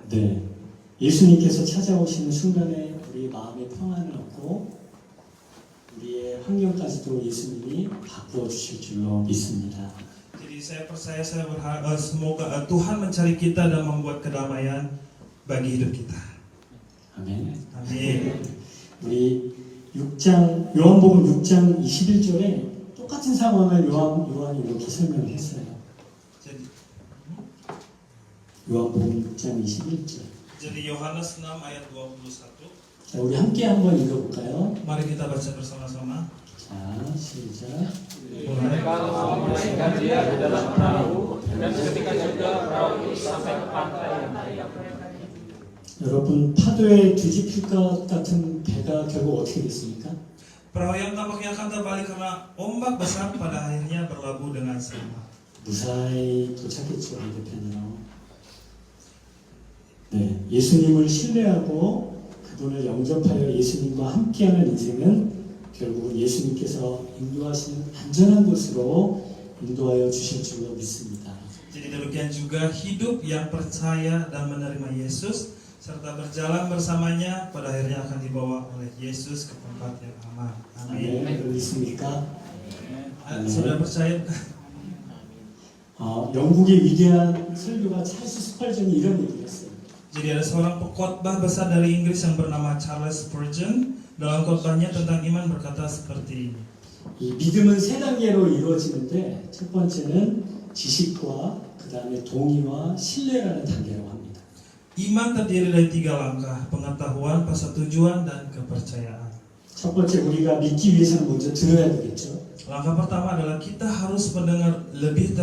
네, 예수님께서 찾아오시는 순간에 우리의 마음의 평안을 얻고 우리의 환경까지도 예수님이 바꾸어 주실 줄로 믿습니다. Jadi saya percaya, saya berharap semoga Tuhan mencari kita dan membuat kedamaian bagi hidup kita. 아멘. Amin. 우리 요한복음 6장 21절에 똑같은 상황을 요한이 이렇게 설명을 했어요. Jadi, 요한복음 6장 21절. jadi Yohanes 6 ayat 21. 자, 우리 함께 한번 읽어볼까요? Mari kita baca bersama-sama. 자, 시작. Mereka menaikkan dia ke dalam perahu, dan ketika juga perahu itu sampai ke pantai yang lain. 여러분, 파도에 뒤집힐 것 같은 배가 결국 어떻게 됐습니까? Perahu yang tampaknya akan terbalik karena ombak besar pada akhirnya berlabuh dengan selamat. 무사히 도착했죠, 반대편으로. 네, 예수님을 신뢰하고 그분을 영접하여 예수님과 함께하는 인생은 결국은 예수님께서 인도하시는 안전한 곳으로 인도하여 주실 줄로 믿습니다. Jadi demikian juga hidup yang percaya dan menerima Yesus serta berjalan bersamanya pada akhirnya akan dibawa oleh Yesus ke tempat yang aman. Amin. 아멘. 믿습니까? Sudah percaya? 영국의 위대한 설교가 찰스 스펄전이 이런 얘기를 했어요. Jadi ada seorang pengkhotbah besar dari Inggris yang bernama Charles Spurgeon. Dalam khotbahnya tentang iman berkata seperti ini. 이 믿음은 세 단계로 이루어지는데 첫 번째는 지식과 그 다음에 동의와 신뢰라는 단계라고 합니다. Iman terdiri dari 3 langkah, pengetahuan, persetujuan, dan kepercayaan. 첫 번째 우리가 믿기 위해서는 먼저 들어야 되겠죠. Langkah pertama adalah kita harus mendengar lebih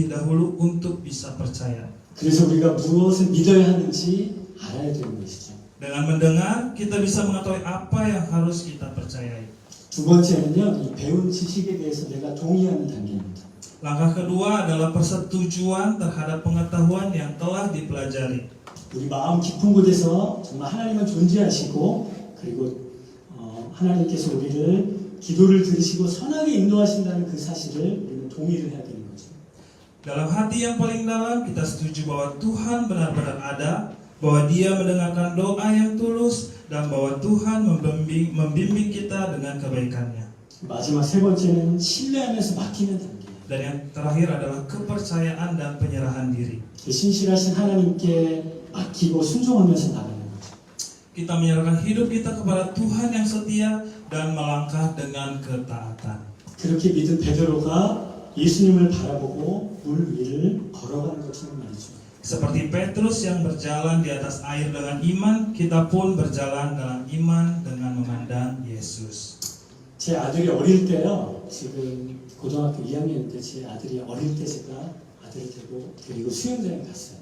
dahulu untuk bisa percaya. 그래서 우리가 무엇을 믿어야 하는지 알아야 되는 것이죠. Dengan mendengar, kita bisa mengetahui apa yang harus kita percayai. 두 번째는요, 이 배운 지식에 대해서 내가 동의하는 단계입니다. Langkah kedua adalah persetujuan terhadap pengetahuan yang telah dipelajari. 우리 마음 깊은 곳에서 정말 하나님은 존재하시고 그리고 하나님께서 우리를 기도를 들으시고 선하게 인도하신다는 그 사실을 우리는 동의를 해야 되는 거죠. Dalam hati yang paling dalam, kita setuju bahwa Tuhan benar-benar ada, bahwa Dia mendengarkan doa yang tulus, dan bahwa Tuhan membimbing kita dengan kebaikannya. 마지막 세 번째는 신뢰하면서 맡기는 단계. Dan yang terakhir adalah kepercayaan dan penyerahan diri. 신실하신 하나님께 맡기고 순종하면서 나가는 거죠. Kita menyerahkan hidup kita kepada Tuhan yang setia dan melangkah dengan ketaatan. 그렇게 믿은 베드로가 예수님을 바라보고 물 위를 걸어가는 것처럼 말이죠. Seperti Petrus yang berjalan di atas air dengan iman, kita pun berjalan dalam iman dengan memandang Yesus. 제 아들이 어릴 때요, 지금 고등학교 2학년 때 제 아들이 어릴 때 제가 아들을 데리고 수영장에 갔어요.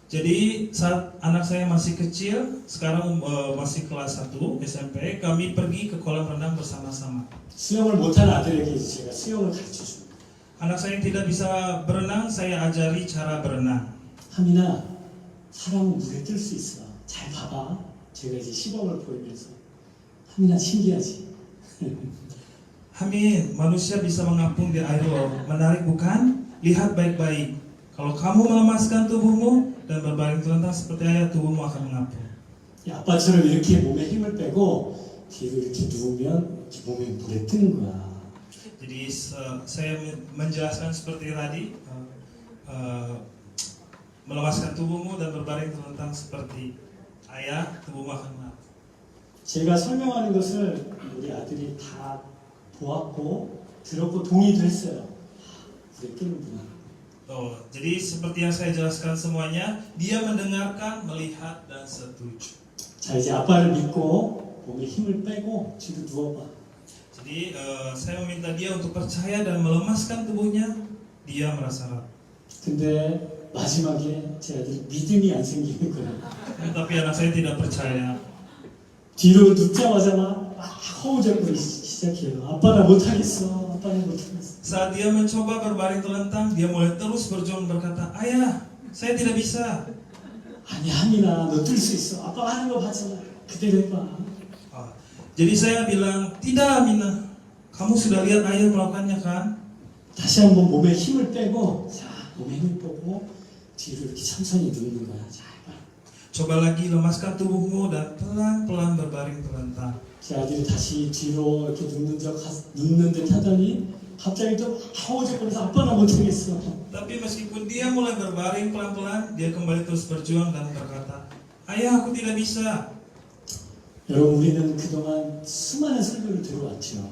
Jadi saat anak saya masih kecil, sekarang masih kelas 1 SMP, kami pergi ke kolam renang bersama-sama. 수영을 못하는 아들에게 제가 수영을 가르쳐 줍니다. Anak saya yang tidak bisa berenang, saya ajari cara berenang. 하민아, 사람은 물에 뜰 수 있어. 잘 봐봐. 제가 이제 시범을 보이면서 하민아 신기하지. Amin, manusia bisa mengapung di air loh. Menarik bukan? Lihat baik-baik. Kalau kamu melemaskan tubuhmu dan berbaring telentang seperti ayat, tubuhmu akan mengapung. 이 아빠처럼 이렇게 몸에 힘을 빼고 뒤로 이렇게 누우면 몸에 물에 뜨는 거야. Jadi saya menjelaskan seperti tadi, melemaskan tubuhmu dan berbaring telentang seperti ayat, tubuhmu akan mengapung. 제가 설명하는 것을 우리 아들이 다 보았고 들었고 동의도 했어요. 물에 뜨는구나. Jadi seperti yang saya jelaskan semuanya, dia mendengarkan, melihat, dan setuju. 자, 이제 아빠를 믿고 몸에 힘을 빼고 뒤로 누워봐. Jadi saya meminta dia untuk percaya dan melemaskan tubuhnya. Dia merasa rapuh. 근데 마지막에 제 아들이 믿음이 안 생기는 거예요. Tapi anak saya tidak percaya. 뒤로 눕자마자 막 허우적거리기 시작해요. 아빠 나 못하겠어. 아빠 나 못하겠어. Saat dia mencoba berbaring telentang, dia mulai terus berjuang berkata, ayah, saya tidak bisa. 아니 하민아 너 뜰 수 있어. 아빠가 하는 거 봤잖아. 그대로 해봐. Jadi saya bilang, tidak Mina, kamu sudah lihat ayah melakukannya kan? 다시 한번 몸에 힘을 빼고, 자, 몸에 힘을 빼고 뒤로 이렇게 천천히 눕는 거야. 자, 해봐. Coba lagi lemaskan tubuhmu dan pelan-pelan berbaring terlentang. 자, 아들이 다시 뒤로 이렇게 눕는 듯 하더니 갑자기 또 하오적거려서 아빠 나 못하겠어. Tapi meskipun dia mulai berbaring pelan-pelan, dia kembali terus berjuang dan berkata, ayah aku tidak bisa. 여러분, 우리는 그동안 수많은 설교를 들어왔죠.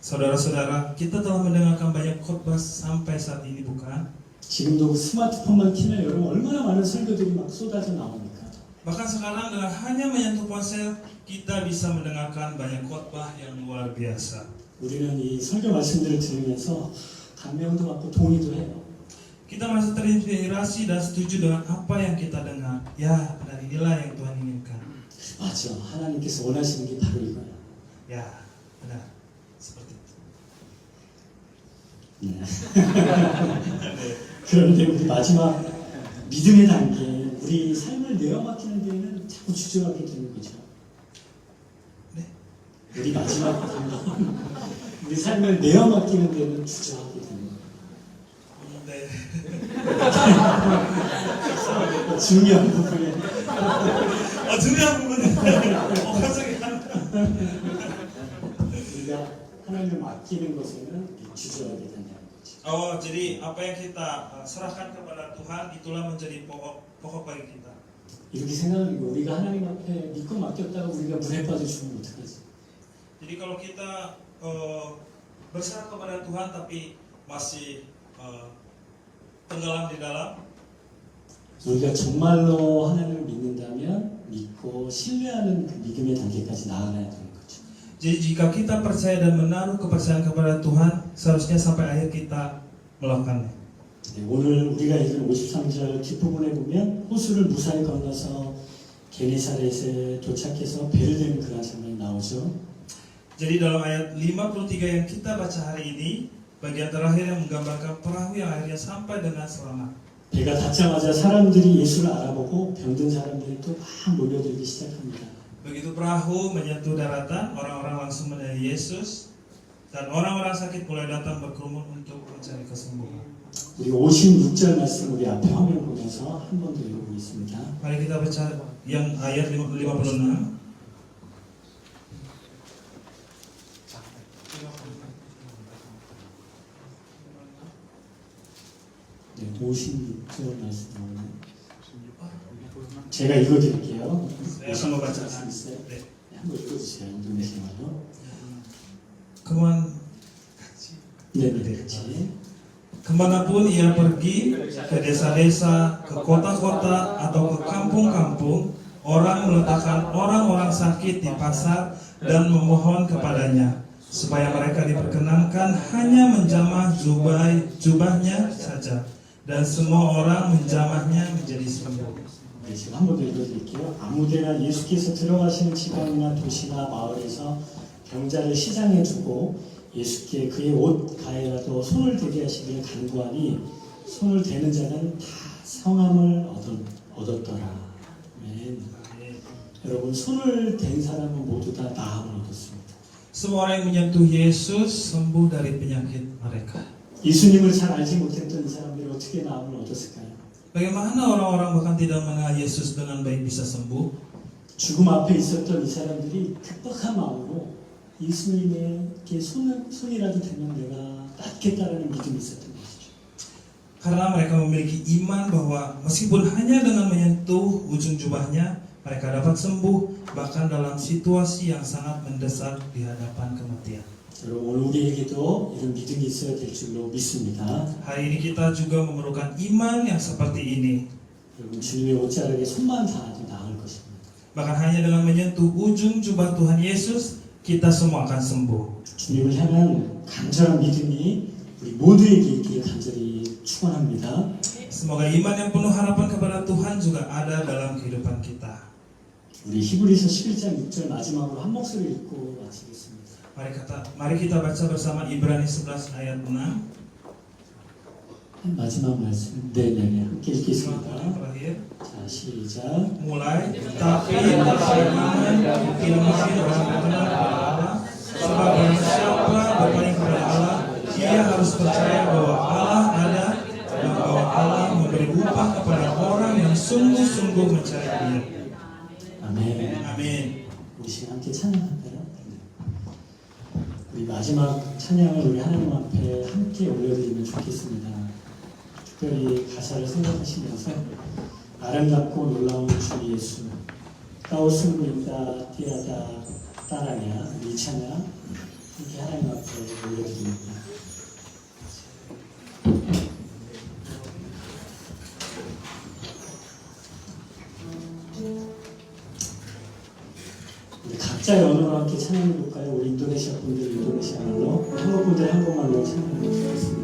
Saudara-saudara, kita telah mendengarkan banyak khotbah sampai saat ini, bukan? 지금도 그 스마트폰만 키면 여러분 얼마나 많은 설교들이 막 쏟아져 나오니까. Bahkan sekarang dengan hanya menyentuh ponsel, kita bisa mendengarkan banyak khotbah yang luar biasa. 우리는 이 설교 말씀들을 들으면서 감명도 받고 동의도 해요. Kita merasa terinspirasi dan setuju dengan apa yang kita dengar. Ya, benar inilah yang Tuhan inginkan. 맞아, 하나님께서 원하시는 게 바로 이거야. Ya, benar. Seperti itu. 네. 그런데 우리 마지막 믿음의 단계, 우리 삶을 내어맡기는 데에는 자꾸 주저하게 되는 거죠. 네. 우리 마지막 단계, 우리 삶을 내어맡기는 데는 주저하게 되는 거예요. 네. 중요한 부분에 중요한 부분은 갑자기 우리가 하나님을 맡기는 것에는 주저하게 된다는 거죠. jadi apa yang kita serahkan kepada Tuhan itulah menjadi pokok bagi kita. 이렇게 생각하는 거, 우리가 하나님 앞에 믿고 맡겼다가 우리가 물에 빠져 죽으면 어떡하지? Jadi kalau kita berserah kepada Tuhan tapi masih tenggelam di dalam, 우리가 정말로 하나님을 믿는다면 믿고 신뢰하는 그 믿음의 단계까지 나아가야 되는 거죠. jadi jika kita percaya dan menaruh kepercayaan kepada Tuhan, seharusnya sampai akhir kita melakukannya. 네, 오늘 우리가 읽은 53절 뒷부분에 보면 호수를 무사히 건너서 게네사렛에 도착해서 배를 대는 그런 장면이 나오죠. Jadi dalam ayat 53 yang kita baca hari ini, bagian terakhir yang menggambarkan perahu yang akhirnya sampai dengan selamat. 배가 닿자마자 사람들이 예수를 알아보고 병든 사람들이 또 막 몰려들기 시작합니다. Begitu perahu menyentuh daratan, orang-orang langsung melihat Yesus dan orang-orang sakit mulai datang berkerumun untuk mencari kesembuhan. 우리 56절 말씀 우리 앞에 화면 보면서 한 번 더 읽어보겠습니다. Mari kita baca yang ayat 56. 네, 56절 말씀 나오네요. 제가 읽어드릴게요. Saya akan membacakan. 말씀 있어요? 네. 네, 한번 읽어주세요. 인도네시아어로. Keman 네, 같이. Kemanapun ia pergi, ke desa-desa, ke kota-kota, atau ke kampung-kampung, orang meletakkan orang-orang sakit di pasar dan memohon kepadanya, supaya mereka diperkenankan hanya menjamah jubahnya saja, dan semua orang menjamahnya menjadi sembuh. 네, 제가 한 번 더 읽어드릴게요. 아무데나 예수께서 들어가시는 지방이나 도시나 마을에서 병자를 시장에 두고 예수께 그의 옷 가에라도 손을 대게 하시기를 간구하니 손을 대는 자는 다 성함을 얻었더라. 아멘. 여러분, 손을 댄 사람은 모두 다 나음을 얻었습니다. Semua orang yang menyentuh Yesus sembuh dari penyakit mereka. 예수님을 잘 알지 못했던 이 사람들이 어떻게 나음을 얻었을까요? Bagaimana orang-orang bahkan tidak mengenal Yesus dengan baik bisa sembuh? 죽음 앞에 있었던 이 사람들이 급박한 마음으로 예수님에게 손이라도 대면 내가 낫겠다라는 믿음이 있었던 것이죠. Karena mereka memiliki iman bahwa meskipun hanya dengan menyentuh ujung jubahnya, mereka dapat sembuh bahkan dalam situasi yang sangat mendesak di hadapan kematian. 여러분, 오늘 우리에게도 이런 믿음이 있어야 될 줄로 믿습니다. Hari ini kita juga memerlukan iman yang seperti ini. 여러분, 주님의 옷자락에 손만 닿아도 나을 것입니다. Bahkan hanya dengan menyentuh ujung jubah Tuhan Yesus, kita semua akan sembuh. 주님을 향한 간절한 믿음이 우리 모두에게 있기를 간절히 축원합니다. Semoga iman yang penuh harapan kepada Tuhan juga ada dalam kehidupan kita. 우리 히브리서 11장 6절 마지막으로 한 목소리 읽고 마치겠습니다. Mari kita baca bersama Ibrani 11 ayat 6. 마지막 말씀. 네네네. 함께 읽겠습니다. Terakhir. 자, 시작. Mulai, tapi persaingan tidak mungkin orang mengenal kepada Allah, sebab barang siapa berpaling kepada Allah, ia harus percaya bahwa Allah ada dan bahwa Allah memberi upah kepada orang yang sungguh-sungguh mencari Dia. 아멘. Amin. 우리 시간 함께 찬양할까요? 우리 마지막 찬양을 우리 하나님 앞에 함께 올려드리면 좋겠습니다. 특별히 가사를 생각하시면서 아름답고 놀라운 주 예수 까오스고 있다 띠아다 따라냐 이 찬양 함께 하나님 앞에 올려드립니다. 우리 각자의 언어로 함께 찬양해 볼까요? 우리 인도네시아 분들 인도네시아 말로, 한국 분들 한국말로 찬양해 보겠습니다.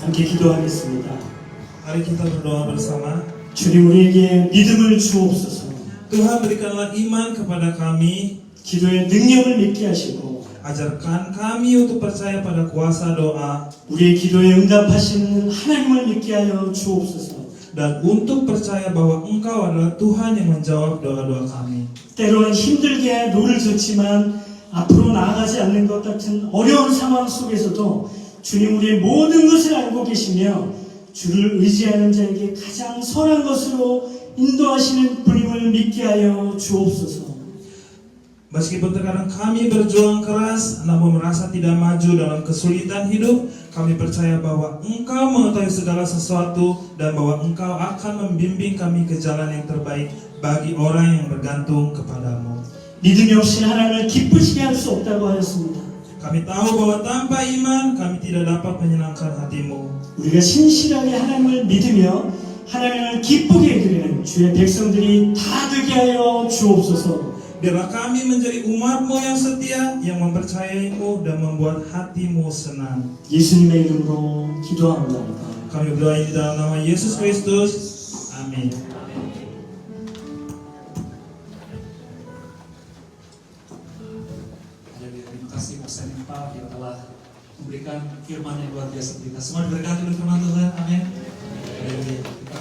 함께 기도하겠습니다. Mari kita berdoa bersama. 주님 우리에게 믿음을 주옵소서. Tuhan berikanlah iman kepada kami, 기도의 능력을 믿게 하시고 ajarkan kami untuk percaya pada kuasa doa 우리의 기도에 응답하시는 하나님을 믿게 하여 주옵소서. dan untuk percaya bahwa Engkau adalah Tuhan yang menjawab doa-doa kami. 때로는 힘들게 노를 젓지만 앞으로 나아가지 않는 것 같은 어려운 상황 속에서도 주님 우리의 모든 것을 알고 계시며 주를 의지하는 자에게 가장 선한 것으로 인도하시는 분임을 믿게 하여 주옵소서. Meskipun terkadang kami berjuang keras, namun merasa tidak maju dalam kesulitan hidup, kami percaya bahwa Engkau mengetahui segala sesuatu dan bahwa Engkau akan membimbing kami ke jalan yang terbaik bagi orang yang bergantung kepadamu. 믿음이 없이 하나님을 기쁘시게 할 수 없다고 하였습니다. Kami tahu bahwa tanpa iman kami tidak dapat menyenangkan hatimu. 우리가 신실하게 하나님을 믿으며 하나님을 기쁘게 해드리는 주의 백성들이 다 되게 하여 주옵소서. Biarlah kami menjadi umat-Mu yang setia, yang mempercayai-Mu dan membuat hati-Mu senang. 예수님의 이름으로 기도합니다. Kami berdoa di dalam nama Yesus Kristus. Amin. Jadi terima kasih Pak Pak yang telah memberikan firman yang luar biasa kita. Semua diberkati oleh firman Tuhan. Amin. Jadi kita